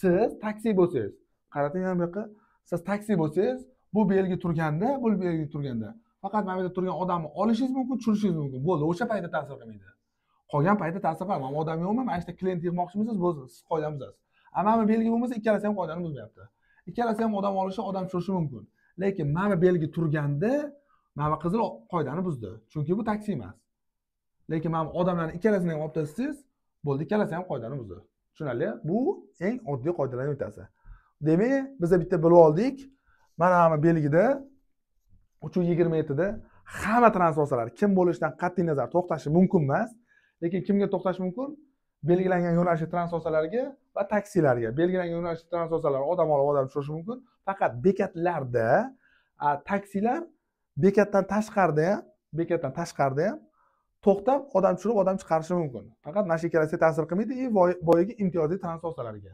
siz taksi bo'lsangiz, qarating ham bu yoqqa, siz taksi bo'lsangiz, bu belgi turganda, faqat mana bu yerda turgan odamni olishingiz mumkin, tushirishingiz mumkin. Bo'ldi, o'sha paytda ta'sir qilmaydi. Qolgan paytda ta'sir qiladi. Mana odam yo'qmi? Mana shu klient yig'moqchimisiz, bo'ldi, siz qoidani buzasiz. Ammo belgi bo'lmasa, ikkalasi ham qoidani buzmayapti. Ikkalasi ham odam olishi, odam tushirishi mumkin. Lekin mana belgi turganda, mana qizil qoidani buzdi. Chunki bu taksi emas. Lekin mana odamlarni ikkalasini ham olib tashlasangiz, bo'ldi, ikkalasi ham qoidani buzdi. Tushunarli? Bu eng oddiy qoidalardan bittasi. Demak, biz bitta bilib oldik. Mana belgida 327 da hamma transportlar kim bo'lishidan qat'iy nazar to'xtashi mumkin emas. Lekin kimga to'xtash mumkin? Belgilangan yo'nalish transportlarga va taksilarga. Belgilangan yo'nalish transportlar odam olib, odam tushirishi mumkin. Faqat bekatlarda taksilar bekatdan tashqarida ham to'xtab, odam tushirib, odam chiqarishi mumkin. Faqat mana shu ikkalasiga ta'sir qilmaydi, boyagi imtiyozli transportlarga.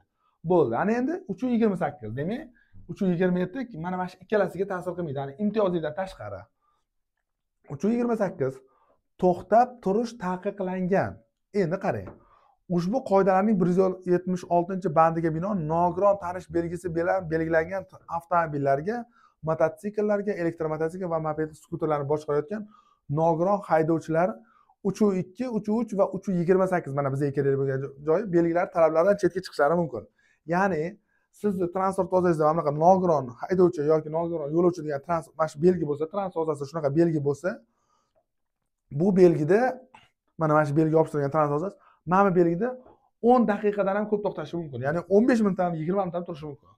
Bo'ldi. Ana endi 328. Demak, 327 mana shu ikkalasiga ta'sir qilmaydi. Ya'ni imtiyozlidan tashqari. 328 to'xtab turish taqiqlangan. Endi qarang. Ushbu qoidalarning 176-bandiga binoan nogiron tanish belgisi bilan belgilangan avtomobillarga, mototsikllarga, elektromototsikl va moped skuterlarni boshqarayotgan nogiron haydovchilar 302, 33 va 328 mana bizga kerak bo'lgan joyi belgilar talablaridan chetga chiqishlari mumkin. Ya'ni sizni transport vositasida mana bunaqa nogiron haydovchi yoki nogiron yo'lovchi degan transport mana shu belgi bo'lsa, transport vositasida shunaqa belgi bo'lsa, bu belgida mana shu belgi olib turgan transport vositasi mana bu belgida 10 daqiqadan ham ko'p to'xtashi mumkin. Ya'ni 15 minutdan, 20 minutdan turishi mumkin.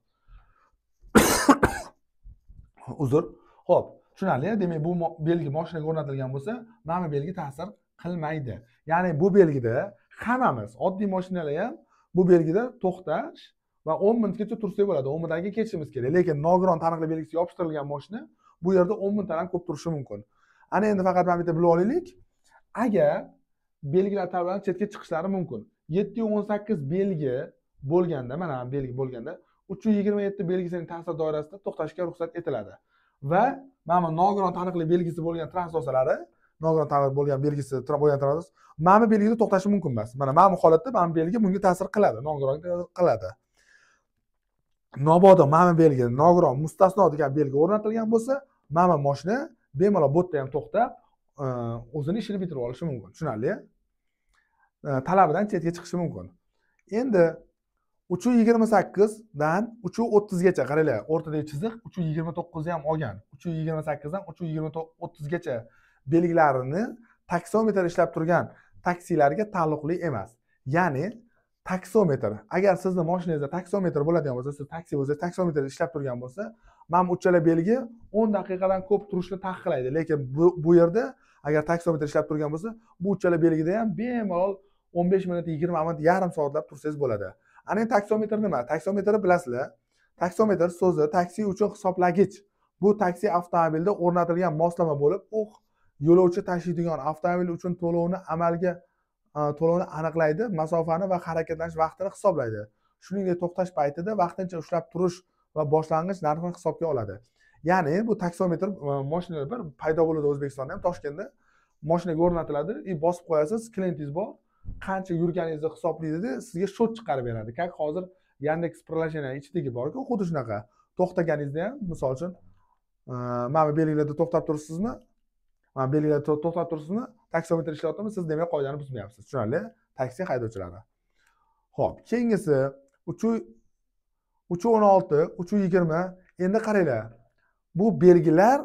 Uzr. Xo'p, tushunarli. Demak, bu belgi mashinaga o'rnatilgan bo'lsa, mana bu belgi ta'sir qilmaydi. Ya'ni bu belgida hammamiz, oddiy mashinalar ham bu belgida to'xtash va 10 minutgacha tursak bo'ladi. 10 minutdan keyin ketishimiz kerak. Lekin nogiron taniqli belgisi yopishtirilgan mashina bu yerda 10 minutdan ham ko'p turishi mumkin. Ana endi faqat mana bitta bilib olaylik. Agar belgilar talablaridan chetga chiqishlari mumkin. 718 belgi bo'lganda, mana belgi bo'lganda 327 belgisining ta'sir doirasida to'xtashga ruxsat etiladi. Va mana nogiron taniqli belgisi bo'lgan transportlari, nogiron taniqli bo'lgan belgisi bo'lgan transport, mana belgida to'xtashi mumkin emas. Mana bu holatda mana belgi bunga ta'sir qiladi, nogiron qiladi. Mabodo mana belgi nogiron mustasno degan belgi o'rnatilgan bo'lsa, mana mashina bemalol bu yerda ham to'xtab, o'zini ishini bitirib olishi mumkin. Tushunarli? talabidan chetga chiqishi mumkin. Endi 328 dan 330 gacha qaranglar, o'rtadagi chiziq 329 ni ham olgan. 328 dan 330 gacha belgilarini taksometr ishlab turgan taksilarga taalluqli emas. Ya'ni taksometr, agar sizni mashinangizda taksometr bo'ladigan bo'lsa, siz taksi bo'lsa, taksometr ishlab turgan bo'lsa, mana bu uchala belgi 10 daqiqadan ko'p turishni taqiqlaydi. Lekin bu yerda agar taksometr ishlab turgan bo'lsa, bu uchala belgida ham bemalol 15 minut, 20 minut, yarim soatlab tursangiz bo'ladi. Ana taksometr nima? Taksometrni bilasizlar. Taksometr so'zi taksi uchun hisoblagich. Bu taksi avtomobilda o'rnatilgan moslama bo'lib, u yo'lovchi tashiydigan avtomobil uchun to'lovni aniqlaydi, masofani va harakatlanish vaqtini hisoblaydi. Shuningdek, to'xtash paytida vaqtincha ushlab turish va boshlang'ich narxni hisobga oladi. Ya'ni bu taksometr mashinalar bir paydo bo'ladi O'zbekistonda ham, Toshkentda mashinaga o'rnatiladi, bosib qo'yasiz, klientingiz bor, qancha yurganingizni hisoblaydi, sizga shot chiqarib beradi. Как hozir Yandex приложение ichidagi bor-ku, xuddi shunaqa. To'xtaganingizda ham, misol uchun, mana bu belgilarda to'xtab turibsizmi? Mana belgilarda to'xtab turibsizmi? Taksometr ishlayaptimi? Siz demak qoidani buzmayapsiz. Tushunarli? Taksi haydovchilari. Xo'p, keyingisi 316, 320. Endi qaranglar. Bu belgilar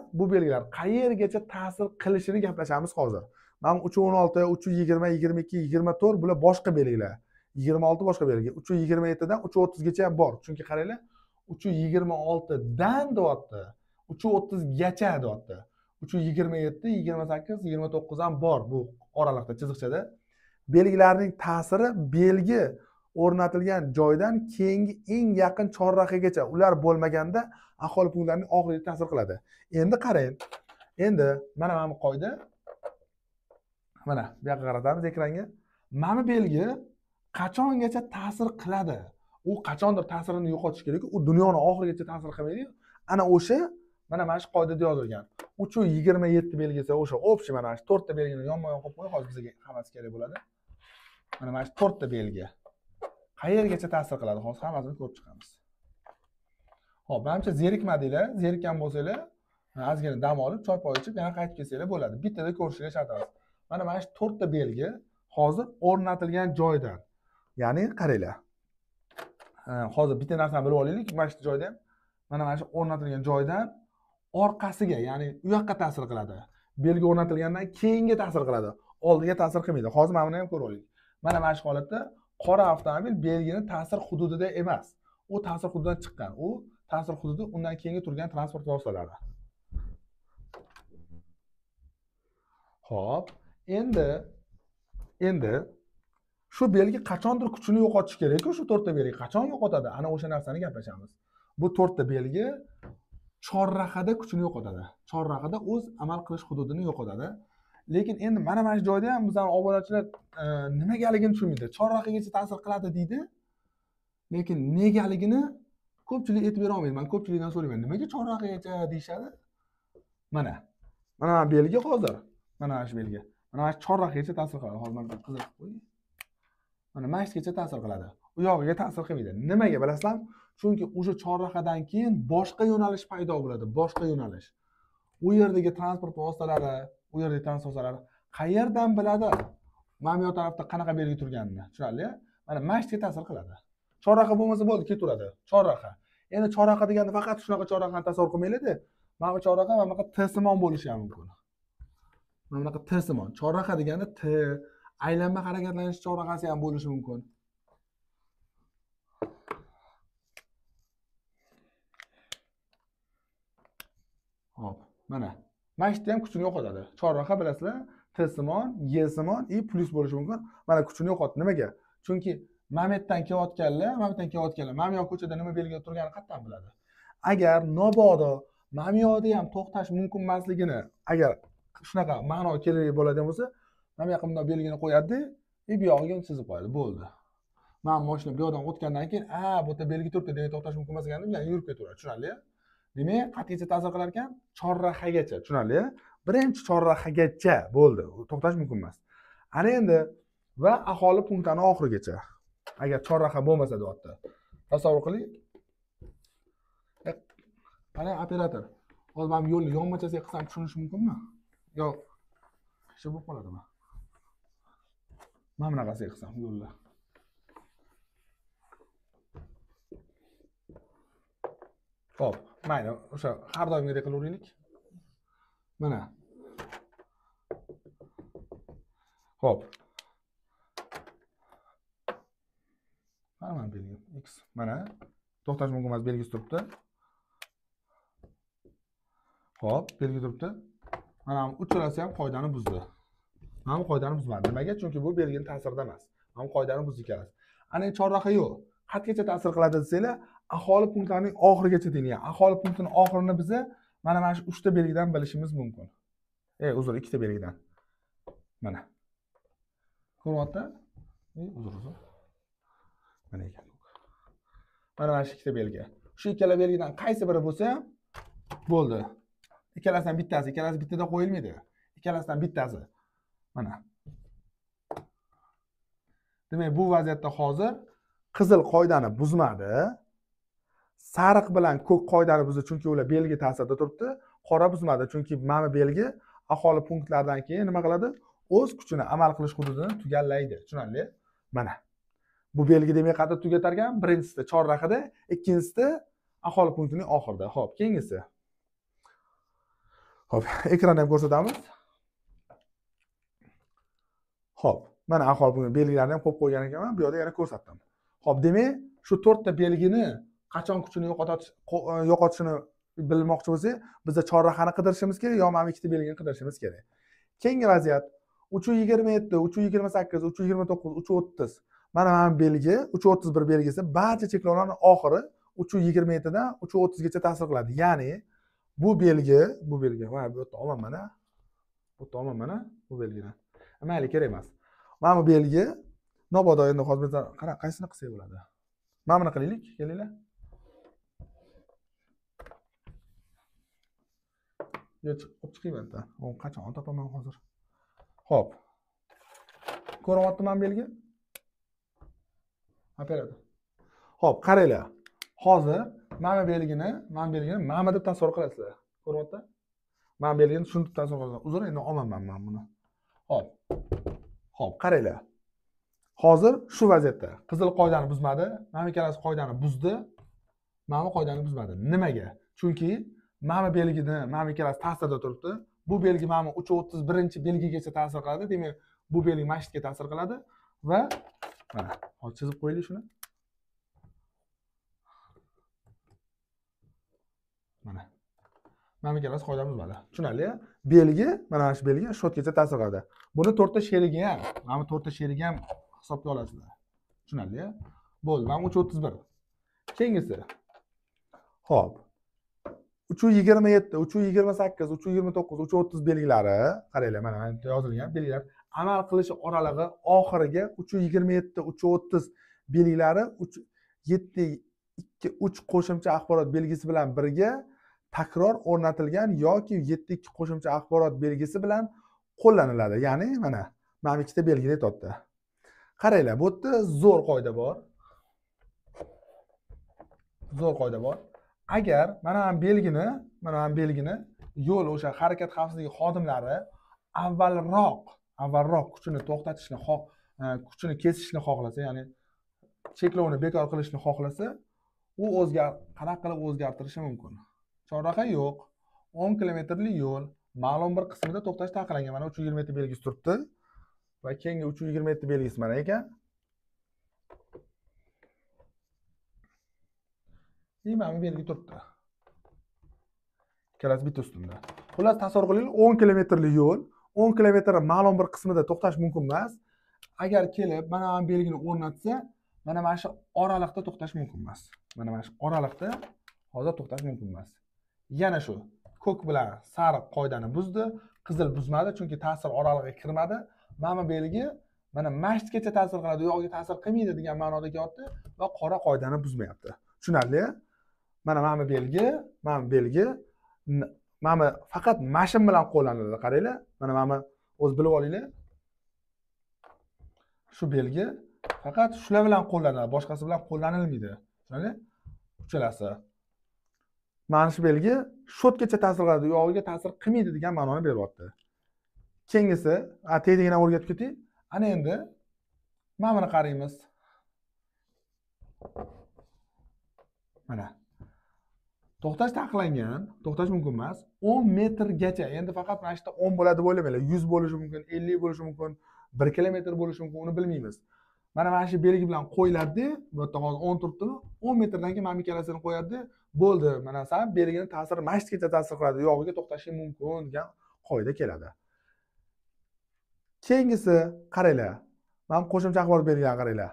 qayergacha ta'sir qilishini gaplashamiz hozir. Mana 316, 320, 22, 24 bular boshqa belgilar. 26 boshqa belgi. 327 dan 330 gacha ham bor. Chunki qaranglar, 326 dan deyapti. 330 gacha deyapti. 327, 28, 29 ham bor bu oralikda chiziqchada. Belgilarning ta'siri belgi o'rnatilgan joydan keyingi eng yaqin chorrahagacha, ular bo'lmaganda aholi punktlarining oxiriga ta'sir qiladi. Endi qarang. Endi mana bu qoida. Mana bu yoqqa qaratamiz ekranga. Mana bu belgi qachongacha ta'sir qiladi? U qachondir ta'sirini yo'qotish kerak. U dunyoning oxirigacha ta'sir qilmaydi. Ana o'sha mana shu qoidada yozilgan. 327 belgisi o'sha общий mana shu 4 ta belgini yonma-yon qo'yib qo'y, hozir bizga hammasi kerak bo'ladi. Mana shu 4 ta belgi qayergacha ta'sir qiladi? Hozir hammasini ko'rib chiqamiz. Xo'p, menimcha zerikmadinglar. Zerikkan bo'lsanglar, ozgina dam olib, choy poy ichib, yana qaytib kelsanglar bo'ladi. Bittada ko'rishga shartimiz. Mana shu 4 ta belgi hozir o'rnatilgan joydan. Ya'ni qaranglar. Hozir bitta narsani bilib olaylik. Mana shu joyda ham mana shu o'rnatilgan joydan orqasiga, ya'ni u yoqqa ta'sir qiladi. Belgi o'rnatilgandan keyinga ta'sir qiladi. Oldiga ta'sir qilmaydi. Hozir mana buni ham ko'rib olaylik. Mana shu holatda qora avtomobil belgini ta'sir hududida emas. U ta'sir hududidan chiqqan. U ta'sir hududi undan keyingi turgan transport vositalari. Xo'p, endi shu belgi qachondir kuchini yo'qotish kerak-ku, shu 4 ta belgi qachon yo'qotadi? Ana o'sha narsani gaplashamiz. Bu 4 ta belgi chorrahada kuchini yo'qotadi. Chorrahada o'z amal qilish hududini yo'qotadi. Lekin endi mana shu joyda ham bizning obunachilar nimagaligini tushunmaydi. Chorrahagacha ta'sir qiladi deydi. Lekin negaligini ko'pchilik aytib bera olmaydi. Men ko'pchilikdan so'rayman, nimaga chorrahagacha deyshadi? Mana belgi hozir. Mana shu belgi. Mana shu chorrahagacha ta'sir qiladi. Hozir men qiziqib qo'ying. Mana mashgacha ta'sir qiladi. U yog'iga ta'sir qilmaydi. Nimaga bilasizlarmi? Chunki o'sha chorrahadan keyin boshqa yo'nalish paydo bo'ladi, boshqa yo'nalish. U yerdagi transport vositalari, qayerdan biladi? Mana bu tarafda qanaqa belgi turganini, tushunarli? Mana mashga ta'sir qiladi. Chorraha bo'lmasa bo'ldi, ketaveradi. Chorraha. Endi chorraha deganda faqat shunaqa chorrahani tasavvur qilmaylik-da. Mana bu chorraha mana bunaqa T-simon bo'lishi ham mumkin. Mana bunaqa T-simon. Chorraha deganda T, aylanma harakatlanish chorrahasi ham bo'lishi mumkin. Hop, mana shunda ham kuchini yo'qotadi. Chorraha bilasizlar, T-simon, Y-simon, plus bo'lishi mumkin. Mana kuchini yo'qotdi. Nimaga? Chunki Mametdan kelayotganlar, mana yoq ko'chada nima belgilab turganini qattan biladi. Agar nobodo mana yoqda ham to'xtash mumkin emasligini, agar shunaqa ma'no kerak bo'ladigan bo'lsa, mana yoqqa bunday belgini qo'yadi, bu yog'iga chizib qo'yadi, bo'ldi. Men mashina bu yoqdan o'tgandan keyin, bu yerda belgi turibdi, demak to'xtash mumkin emas ekanini, yana yurib ketaveradi, tushunarli? Demak, qat'iy ta'sir qilar ekan, chorrahagacha, tushunarli? Birinchi chorrahagacha bo'ldi, to'xtash mumkin emas. Ana endi va aholi punktini oxirigacha. Agar chorraha bo'lmasa deyapti. Tasavvur qiling. Qarang, operator. Hozir men yo'lni yonmachasiga qilsam tushunish mumkinmi? Yo'q. Ishi bo'lib qoladimi? mana bunaqasiga qilsam yo'lda. Xo'p, mayli, o'sha har doimgidek qilaveraylik. Mana. Xo'p. Mana belgi x. Mana to'xtash mumkin emas belgisi turibdi. Xo'p, belgi turibdi. Mana uchalasi ham qoidani buzdi. Mana qoidani buzmadi. Nimaga? Chunki bu belgining ta'sirida emas. Mana qoidani buzdi kelasiz. Ana chorraha yo'q. Qatgacha ta'sir qiladi desanglar, aholi punktlarining oxirigacha deyilgan. Aholi punktining oxirini biz mana shu 3 ta belgidan bilishimiz mumkin. Uzr, 2 ta belgidan. Mana. Ko'ryapti? Uzr. Mana ekan. Mana shu 2 ta belgi. Shu ikkala belgidan qaysi biri bo'lsa ham bo'ldi. Ikkalasidan bittasi, ikkalasi bittada qo'yilmaydi. Ikkalasidan bittasi. Mana. Demak, bu vaziyatda hozir qizil qoidani buzmadi. Sariq bilan ko'k qoidani buzdi, chunki ular belgi ta'sirida turibdi. Qora buzmadi, chunki mana belgi aholi punktlaridan keyin nima qiladi? O'z kuchini amal qilish hududini tugallaydi. Tushunarli? Mana. Bu belgi demak qayerda tugatar ekan? Birinchisida chorrahida, ikkinchisida aholi punktining oxirida. Xo'p, keyingisi. Xo'p, ekranda ham ko'rsatamiz. Xo'p, mana aholi punkti belgilarini ham qo'yib qo'ygan ekanman. Bu yerda yana ko'rsatdim. Xo'p, demak, shu 4 ta belgini qachon kuchini yo'qotishini bilmoqchi bo'lsak, bizda chorrahani qidirishimiz kerak, yo mana 2 ta belgini qidirishimiz kerak. Keyingi vaziyat 327, 328, 329, 330. Mana belgi, 331 belgisi barcha cheklovlarning oxiri 327 dan 330 gacha ta'sir qiladi. Ya'ni bu belgi, va bu yerda olman mana. Bu yerda olman mana bu belgidan. Mayli, kerak emas. Mana bu belgi mabodo endi hozir biz qara qaysini qilsak bo'ladi. Mana buni qilaylik, kelinglar. Olib chiqayman-da. Uni qachon topaman hozir? Xo'p. Ko'ryaptimi men belgi? Operator. Xo'p, qaranglar. Hozir mana belgini mana deb tasavvur qilasizlar. Ko'ryapti? Mana belgini shuni deb tasavvur qilasizlar. Uzr, endi olmayman men buni. Xo'p, qaranglar. Hozir shu vaziyatda qizil qoidani buzmadi, mana ikkalasi qoidani buzdi, mana qoidani buzmadi. Nimaga? Chunki mana belgini mana ikkalasi ta'sirda turibdi. Bu belgi mana 331-belgigacha ta'sir qiladi. Demak, bu belgi masjidga ta'sir qiladi va mana hozir chizib qo'yaylik shuni. Mana ikkalasi qoidani buzmadi. Tushunarli? Belgi, mana shu belgi shotgacha ta'sir qiladi. Buni 4 ta sherigi ham, mana 4 ta sherigi ham hisobga olasizlar. Tushunarli? Bo'ldi, mana 331. Keyingisi. Xo'p. 327, 328, 329, 330 belgilari, qaranglar, mana yozilgan belgilar amal qilish oralig'i oxiriga 327, 330 belgilari 7, 2, 3 qo'shimcha axborot belgisi bilan birga takror o'rnatilgan yoki 7, 2 qo'shimcha axborot belgisi bilan qo'llaniladi. Ya'ni mana 2 ta belgini aytibdi. Qaranglar, bu yerda zo'r qoida bor. Zo'r qoida bor. Agar mana belgini yo'l o'sha harakat xavfsizligi xodimlari avvalroq kuchini to'xtatishni, kuchini kesishni xohlasa, ya'ni cheklovni bekor qilishni xohlasa, u qanaqa qilib o'zgartirishi mumkin. Chorraha yo'q, 10 kilometrli yo'l, ma'lum bir qismida to'xtash taqiqlangan. Mana 327 belgisi turibdi va keyingi 327 belgisi mana ekan. Mana bu belgi turibdi. Ikkalasi bitta ustunda. Xullas tasavvur qiling, 10 kilometrli yo'l, 10 kilometr ma'lum bir qismida to'xtash mumkin emas. Agar kelib mana bu belgini o'rnatsa, mana shu oraliqda to'xtash mumkin emas. Mana shu oraliqda hozir to'xtash mumkin emas. Yana shu ko'k bilan sariq qoidani buzdi, qizil buzmadi, chunki ta'sir oralig'iga kirmadi. Mana belgi mana masjidgacha ta'sir qiladi, u yoqqa ta'sir qilmaydi degan ma'noda kelyapti va qora qoidani buzmayapti. Tushunarli? Mana belgi faqat mashin bilan qo'llaniladi. Qaranglar, mana o'z bilib olinglar. Shu belgi faqat shular bilan qo'llaniladi, boshqasi bilan qo'llanilmaydi. Tushunarli? Uchalasi. Mana shu belgi shotgacha ta'sir qiladi, u yog'iga ta'sir qilmaydi degan ma'noni beryapti. Keyingisi, tezligini o'rgatib ketdik. Ana endi Mana buni qaraymiz. Mana. To'xtash taqiqlangan, to'xtash mumkin emas. 10 metrgacha. Endi faqat mana shu 10 bo'ladi deb o'ylamanglar. 100 bo'lishi mumkin, 50 bo'lishi mumkin, 1 kilometr bo'lishi mumkin, uni bilmaymiz. Mana shu belgi bilan qo'yiladi. Bu yerda hozir 10 turibdimi? 10 metrdan keyin mana bu ikkalasini qo'yadi. Bo'ldi. Mana san belgini ta'siri masjidgacha ta'sir qiladi. Yog'iga to'xtashing mumkin degan qoida keladi. Keyingisi qaranglar. Mana qo'shimcha axborot belgilarga qaranglar.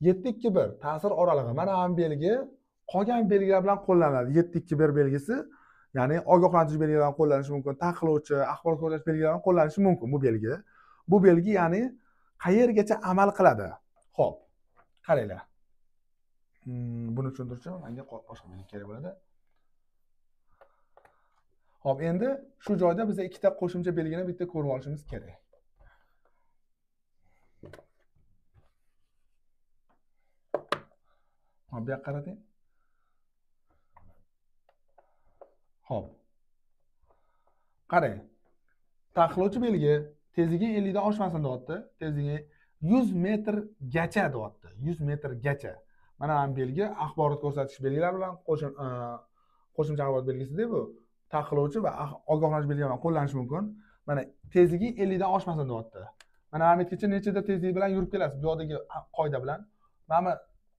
721 ta'sir oralig'i. Mana bu belgi qolgan belgilar bilan qo'llaniladi. 721 belgisi, ya'ni ogohlantirish belgilari bilan qo'llanishi mumkin, taqiqlovchi, axborot ko'rsatish belgilari bilan qo'llanishi mumkin bu belgi. Bu belgi ya'ni qayergacha amal qiladi? Xo'p, qaranglar. Buni tushuntirishim menga boshqa belgi kerak bo'ladi. Xo'p, endi shu joyda biz ikkita qo'shimcha belgini bitta ko'rib olishimiz kerak. Xo'p, bu yoqqa qarating. Xo'p. Qarang. Taqiqlovchi belgi tezligi 50 dan oshmasin deyapti. Tezligi 100 metrgacha deyapti. 100 metrgacha. Mana bu belgi axborot ko'rsatish belgilari bilan qo'shimcha axborot belgisi bu. Taqiqlovchi va ogohlantirish belgilari bilan qo'llanish mumkin. Mana tezligi 50 dan oshmasin deyapti. Mana bu yergacha nechida tezlik bilan yurib kelasiz bu yoqdagi qoida bilan. Mana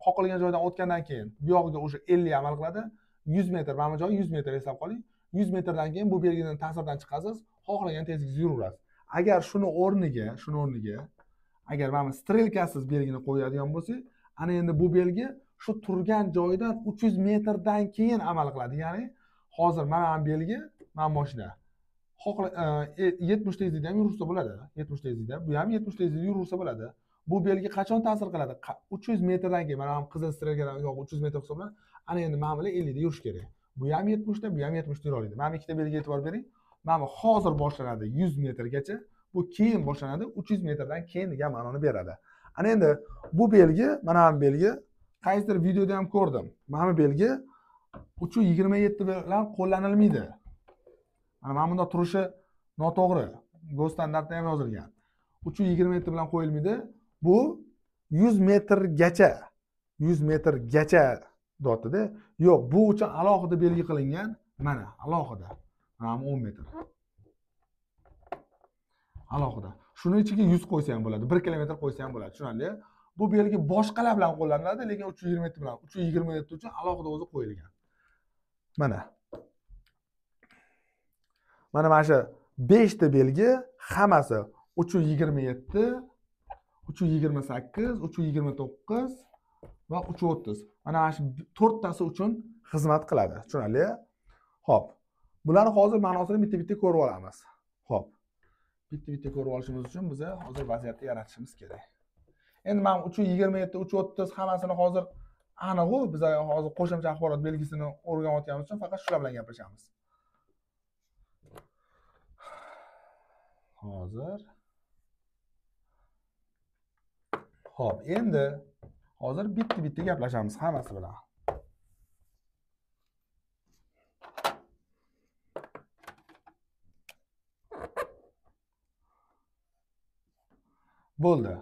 qoqilgan joydan o'tgandan keyin bu yog'iga o'sha 50 amal qiladi. 100 metr, mana bu joy 100 metr hisob qiling. 100 metrdan keyin bu belgidan ta'sirdan chiqasiz, xohlagan tezlikda yuraverasiz. Agar shuni o'rniga, agar mana strelkasiz belgini qo'yadigan bo'lsak, ana endi bu belgi shu turgan joydan 300 metrdan keyin amal qiladi. Ya'ni hozir mana bu belgi, mana mashina 70 tezlikda ham yursa bo'ladi. 70 tezlikda, bu ham 70 tezlikda yursa bo'ladi. Bu belgi qachon ta'sir qiladi? 300 metrdan keyin, mana bu qizil strelkadan yo'q 300 metr hisoblanadi. Ana endi mana bilan 50 da yurish kerak. Bu ham 70 da, bu ham 70 da yura oladi. Mana ikkita belgiga e'tibor bering. Mana bu hozir boshlanadi 100 metrgacha, bu keyin boshlanadi 300 metrdan keyin degan ma'noni beradi. Ana endi bu belgi, mana bu belgi qaysidir videoda ham ko'rdim. Mana bu belgi 327 bilan qo'llanilmaydi. Mana bunda turishi noto'g'ri. Go standartda ham yozilgan. 327 bilan qo'yilmaydi. Bu 100 metrgacha. 100 metrgacha deyapti-da. Yo'q, bu uchun alohida belgi qilingan. Mana, alohida. Mana 10 metr. Alohida. Shuning ichiga 100 qo'ysa ham bo'ladi, 1 kilometr qo'ysa ham bo'ladi. Tushunarli? Bu belgi boshqalar bilan qo'llaniladi, lekin 327 bilan, 327 uchun alohida o'zi qo'yilgan. Mana. Mana shu 5 ta belgi hammasi 327, 328, 329 va 330. Mana shu 4 tasi uchun xizmat qiladi. Tushunarli? Xo'p. Bularni hozir ma'nosini bitta-bitta ko'rib olamiz. Xo'p. Bitta-bitta ko'rib olishimiz uchun biz hozir vaziyatni yaratishimiz kerak. Endi men 327, 330 hammasini hozir aniq-ku, biz hozir qo'shimcha axborot belgisini o'rganayotganimiz uchun faqat shular bilan gaplashamiz. Hozir. Xo'p, endi hozir bitta-bitta gaplashamiz hammasi bilan. Bo'ldi.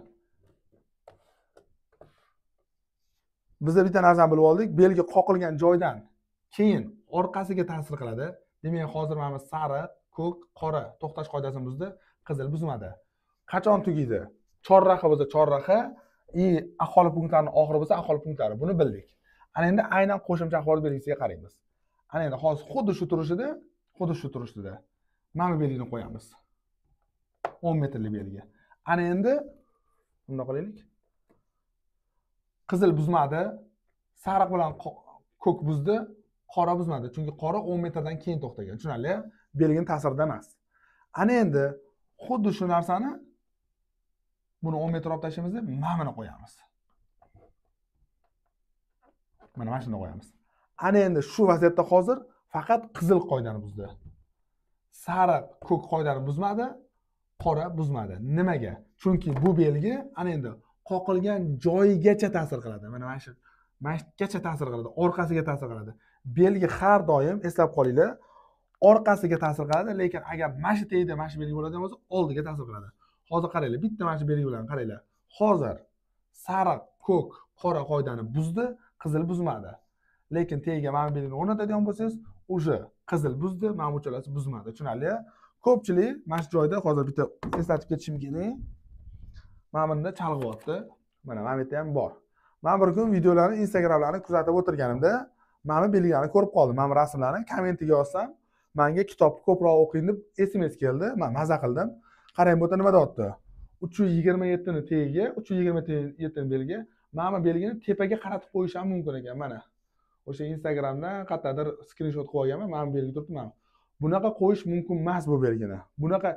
Biz bitta narsani bilib oldik. Belgi qoqilgan joydan keyin orqasiga ta'sir qiladi. Demak, hozir mana sariq, ko'k, qora to'xtash qoidasini buzdi, qizil buzmadi. Qachon tugaydi? Chorraha bo'lsa chorraha, aholi punktlarining oxiri bo'lsa aholi punktlari. Buni bildik. Ana endi aynan qo'shimcha axborot belgisiga qaraymiz. Ana endi hozir xuddi shu turishida mana bu belgini qo'yamiz. 10 metrli belgi. Ana endi bunday qilaylik. Qizil buzmadi, sariq bilan ko'k buzdi, qora buzmadi. Chunki qora 10 metrdan keyin to'xtagan. Tushunarli? Belgining ta'sirida emas. Ana endi xuddi shu narsani buni 10 metr olib tashlaymiz-da, mana buni qo'yamiz. Mana shuni qo'yamiz. Ana endi shu vaziyatda hozir faqat qizil qoidani buzdi. Sariq, ko'k qoidani buzmadi, qora buzmadi. Nimaga? Chunki bu belgi ana endi qoqilgan joyigacha ta'sir qiladi. Mana shu mashgacha ta'sir qiladi, orqasiga ta'sir qiladi. Belgi har doim eslab qolinglar, orqasiga ta'sir qiladi, lekin agar mana shu tegdi, mana shu belgi bo'ladigan bo'lsa, oldiga ta'sir qiladi. Hozir qaranglar, bitta mana shu belgi bilan qaranglar. Hozir sariq, ko'k, qora qoidani buzdi, qizil buzmadi. Lekin tagiga mana bu belgini o'rnatadigan bo'lsangiz, o'sha qizil buzdi, mana bu uchalasi buzmadi. Tushunarli? Ko'pchilik mana shu joyda hozir bitta eslatib ketishim kerak. Mana bunda chalg'yapti. Mana bu yerda ham bor. Men bir kun videolarni, Instagramlarni kuzatib o'tirganimda, mana bu belgilarni ko'rib qoldim. Mana bu rasmlarni kommentiga yozsam, menga kitobni ko'proq o'qing deb SMS keldi. Men maza qildim. Qarang, bu yerda nima deyapti? 327 ni tagiga, 327 ni belgi. Mana bu belgini tepaga qaratib qo'yish ham mumkin ekan. Mana o'sha Instagramdan qayerdadir skrinshot qilib olganman. Mana bu belgi turibdi mana. Bunaqa qo'yish mumkin emas bu belgini. Bunaqa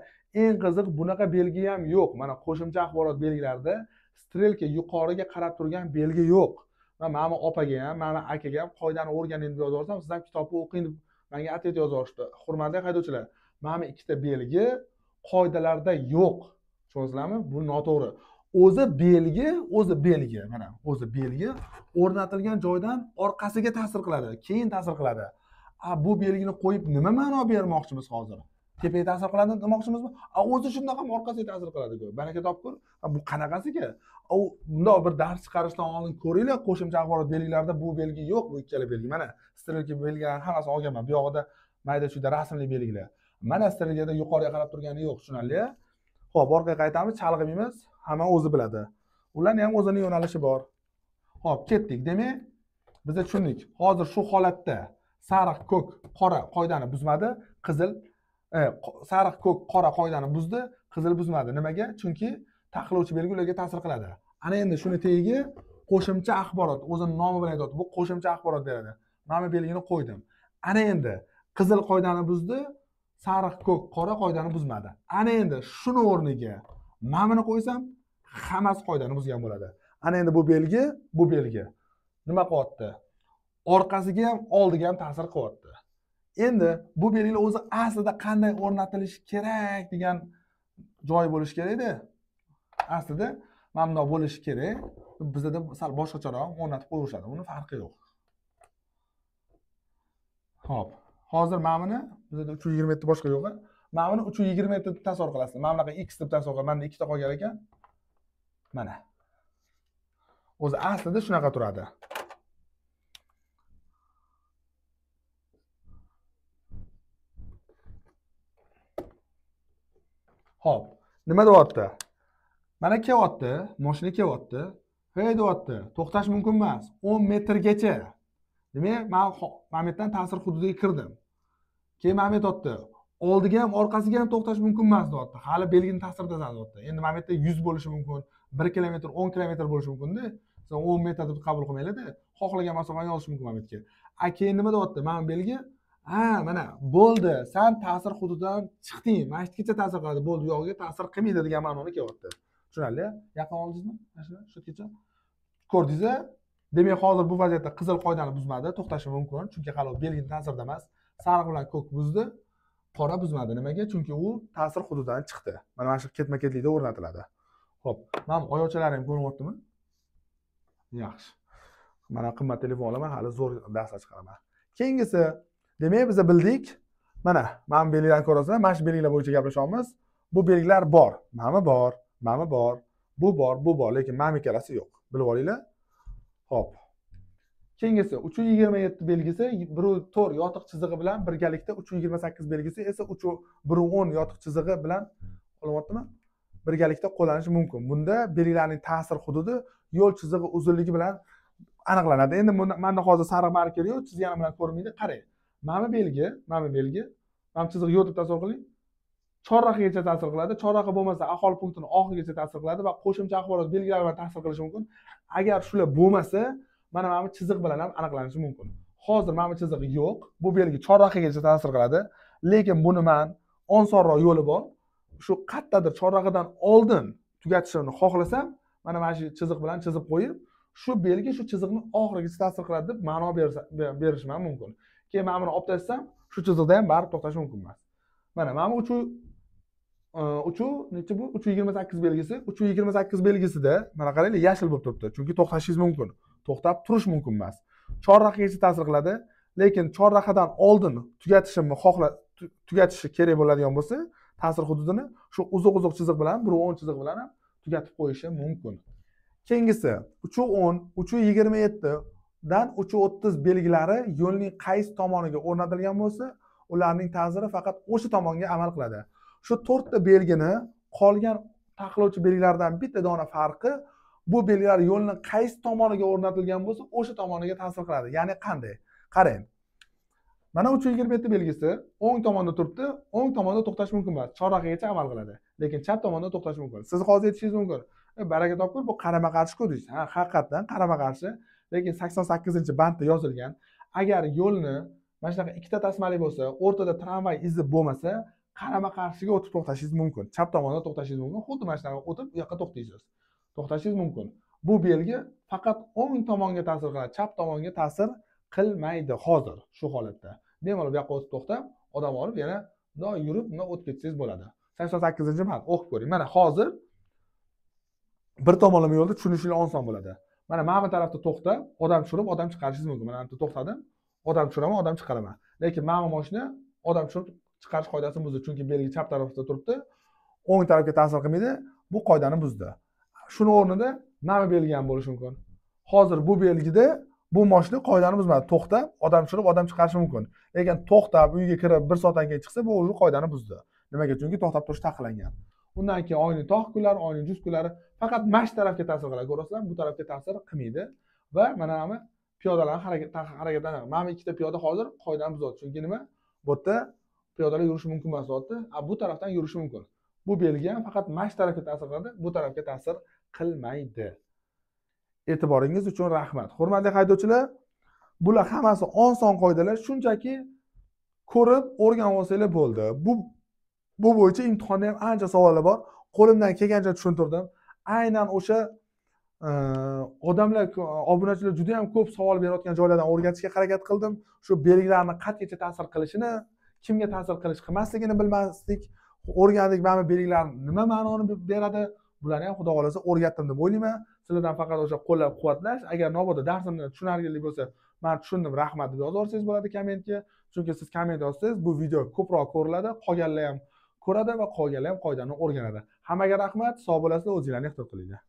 eng qiziq, bunaqa belgi ham yo'q. Mana qo'shimcha axborot belgilarida strelka yuqoriga qarab turgan belgi yo'q. Mana opaga ham, mana akaga ham qoidani o'rganing deb yozaversam, siz ham kitobni o'qing deb menga atlet yozaverishdi. Hurmatli haydovchilar, mana ikkita belgi qoidalarda yo'q. Tushunasizlarmi? Bu noto'g'ri. O'zi belgi, mana o'zi belgi o'rnatilgan joydan orqasiga ta'sir qiladi, keyin ta'sir qiladi. Bu belgini qo'yib nima ma'no bermoqchimiz hozir? Tepaga ta'sir qiladi demoqchimizmi? O'zi shundoq ham orqasiga ta'sir qiladi-ku. Baraka topkur. Bu qanaqasiga? Bundoq bir dars chiqarishdan oldin ko'ringlar, qo'shimcha axborot belgilarida bu belgi yo'q, bu ikkala belgi. Mana strelka belgilarini hammasini olganman. Bu yoqida mayda-chuyda rasmli belgilar. Mana strelkada yuqoriga qarab turgani yo'q, tushunarli? Xo'p, orqaga qaytamiz, chalg'imiz hamma o'zi biladi. Ularning ham o'zining yo'nalishi bor. Xo'p, ketdik. Demak, biz tushundik. Hozir shu holatda sariq, ko'k, qora qoidani buzmadi, qizil sariq, ko'k, qora qoidani buzdi, qizil buzmadi. Nimaga? Chunki taqiqlovchi belgi ularga ta'sir qiladi. Ana endi shuni tagiga qo'shimcha axborot, o'zining nomi bilan aytadi. Bu qo'shimcha axborot beradi. Mana bu belgini qo'ydim. Ana endi qizil qoidani buzdi, sariq, ko'k, qora qoidani buzmadi. Ana endi shuni o'rniga mana buni qo'ysam, hammasi qoidani buzgan bo'ladi. Ana endi bu belgi nima qilyapti? Orqasiga ham, oldiga ham ta'sir qilyapti. Endi bu belgilar o'zi aslida qanday o'rnatilishi kerak degan joy bo'lishi kerak-da. Aslida mana bunday bo'lishi kerak. Bizda sal boshqacharoq o'rnatib qo'yishadi. Uni farqi yo'q. Xo'p. Hozir mana buni bizda 327 boshqa yo'q-a. Mana buni 327 deb tasavvur qilasiz. Mana bunaqa x deb tasavvur qilib, menda ikkita qolgan ekan. Mana. O'zi aslida shunaqa turadi. Xo'p, nima deyapti? Mana kelyapti, mashina kelyapti. Hey deyapti, to'xtash mumkin emas. 10 metrgacha. Demak, men bu yerdan ta'sir hududiga kirdim. Keyin mana aytayapti, oldiga ham, orqasiga ham to'xtash mumkin emas deyapti. Hali belgini ta'sirdasan deyapti. Endi mana yerda 100 bo'lishi mumkin, 1 kilometr, 10 kilometr bo'lishi mumkin-da. Siz 10 metr deb qabul qilmanglar-da. Xohlagan masofani yozish mumkin mana yerga. Keyin nima deyapti? Mana belgi mana bo'ldi, sen ta'sir hududidan chiqding. Mana shugacha ta'sir qiladi. Bo'ldi, yo'g'iga ta'sir qilmaydi degan ma'noni kelyapti. Tushunarli? Yaqin oldingizmi? Mana shu shugacha. Ko'rdingizmi? Demak, hozir bu vaziyatda qizil qoidani buzmadi, to'xtashi mumkin, chunki hali belgi ta'sirida emas. Sariq bilan ko'k buzdi, qora buzmadi. Nimaga? Chunki u ta'sir hududidan chiqdi. Mana shu ketma-ketlikda o'rnatiladi. Xo'p, mana oyoqchalarim ko'rinyaptimi? Yaxshi. Mana qimmat telefon olaman, hali zo'r darslar chiqaraman. Keyingisi, demak, biz bildik. Mana belgilarni ko'rasizlar, mana shu belgilar bo'yicha gaplashyapmiz. Bu belgilar bor. Mana bor, mana bor, bu bor, lekin mana ikkalasi yo'q. Bilib olinglar. Xo'p. Keyingisi 327 belgisi 1.4 yotiq chizig'i bilan birgalikda 328 belgisi esa 1.10 yotiq chizig'i bilan qo'llanmoqdimi? Birgalikda qo'llanishi mumkin. Bunda belgilarning ta'sir hududi yo'l chizig'i uzunligi bilan aniqlanadi. Endi menda hozir sariq marker yo'q, chizgani bilan ko'rmaydi. Qarang. Mana belgi, mana chiziq yo'q deb tasavvur qiling. Chorrahaga ta'sir qiladi. Chorraha bo'lmasa, aholi punktining oxirigacha ta'sir qiladi va qo'shimcha axborot belgilari bilan ta'sir qilishi mumkin. Agar shular bo'lmasa, mana bu chiziq bilan ham aniqlanishi mumkin. Hozir mana bu chiziq yo'q. Bu belgi chorrahagacha ta'sir qiladi, lekin buni men osonroq yo'li bor. Shu qayerdadir chorrahadan oldin tugatishni xohlasam, mana shu chiziq bilan chizib qo'yib, shu belgi shu chiziqning oxirigacha ta'sir qiladi deb ma'no berishim mumkin. Keyin men buni olib tashlsam, shu chiziqda ham baribir to'xtash mumkin emas. Mana necha bu? 328 belgisi. 328 belgisida mana qaranglar, yashil bo'lib turibdi. Chunki to'xtashingiz mumkin. To'xtab turish mumkin emas. Chorrahaga ta'sir qiladi, lekin chorrahadan oldin tugatishi kerak bo'ladigan bo'lsa, ta'sir hududini shu uzuq chiziq bilan, 1.10 chiziq bilan ham tugatib qo'yishi mumkin. Keyingisi 310, 327 dan 330 belgilari yo'lning qaysi tomoniga o'rnatilgan bo'lsa, ularning ta'siri faqat o'sha tomonga amal qiladi. Shu 4 ta belgini qolgan taqiqlovchi belgilardan bitta dona farqi, bu belgilar yo'lning qaysi tomoniga o'rnatilgan bo'lsa, o'sha tomoniga ta'sir qiladi. Ya'ni qanday? Qarang. Mana 327 belgisi o'ng tomonda turibdi, o'ng tomonda to'xtash mumkin emas. Chorrahagacha amal qiladi. Lekin chap tomonda to'xtash mumkin. Siz hozir aytishingiz mumkin. Baraka topkur, bu qarama-qarshi-ku deysiz. Ha, haqiqatdan qarama-qarshi. Lekin 88-bandda yozilgan, agar yo'lni mana shunaqa ikkita tasmali bo'lsa, o'rtada tramvay izi bo'lmasa, qarama-qarshiga o'tib to'xtashingiz mumkin. Chap tomonda to'xtashingiz mumkin. Xuddi mana shunaqa o'tib bu yoqqa to'xtaysiz. To'xtashingiz mumkin. Bu belgi faqat o'ng tomonga ta'sir qiladi, chap tomonga ta'sir qilmaydi hozir shu holatda. Bemalol bu yoqqa o'tib to'xtab, odam olib yana bundoq yurib, bundoq o'tib ketsangiz bo'ladi. 88-band o'qib ko'ring. Mana hozir bir tomonlama yo'lda tushunishingiz oson bo'ladi. Mana bu tarafda to'xtab, odam tushirib, odam chiqarishingiz mumkin. Mana bu to'xtadim, odam tushiraman, odam chiqaraman. Lekin mana bu mashina odam tushirib chiqarish qoidasini buzdi, chunki belgi chap tarafda turibdi, o'ng tarafga ta'sir qilmaydi, bu qoidani buzdi. Shuni o'rnida mana bu belgi ham bo'lishi mumkin. Hozir bu belgida bu mashina qoidani buzmadi. To'xtab, odam tushirib, odam chiqarishi mumkin. Lekin to'xtab, uyga kirib 1 soatdan keyin chiqsa, bu o'zi qoidani buzdi. Nimaga? Chunki to'xtab turish taqiqlangan. Undan keyin oyning tog' kunlari, oyning juz kunlari faqat mash tarafga ta'sir qiladi. Ko'rasizlar, bu tarafga ta'sir qilmaydi va mana bu piyodalarning harakatlanadi. Mana bu ikkita piyoda hozir qoidani buzadi. Chunki nima? Bu yerda piyodalar yurishi mumkin emas zotda, bu tarafdan yurishi mumkin. Bu belgi ham faqat mash tarafga ta'sir qiladi, bu tarafga ta'sir qilmaydi. E'tiboringiz uchun rahmat. Hurmatli haydovchilar, bular hammasi oson qoidalar, shunchaki ko'rib, o'rganib olsanglar bo'ldi. Bu bo'yicha imtihonda ham ancha savollar bor. Qo'limdan kelgancha tushuntirdim. Aynan o'sha odamlar, obunachilar juda ham ko'p savol berayotgan joylardan o'rgatishga harakat qildim. Shu belgilarning qanchaga ta'sir qilishini, kimga ta'sir qilish qilmasligini bilmaslik, o'rgandik, mana bu belgilar nima ma'noni beradi. Bularni ham xudo xolasa o'rgatdim deb o'ylayman. Sizlardan faqat o'sha qo'llab-quvvatlash, agar nobodda darsimni tushunarli bo'lsa, men tushundim, rahmat deb yozorsangiz bo'ladi kommentga. Chunki siz komment yozsangiz, bu video ko'proq ko'riladi, qolganlar ham ko'radi va qolganlar ham qoidani o'rganadi. Hammaga rahmat, sog' bo'lasizlar, o'zingizlarni ehtiyot qilinglar.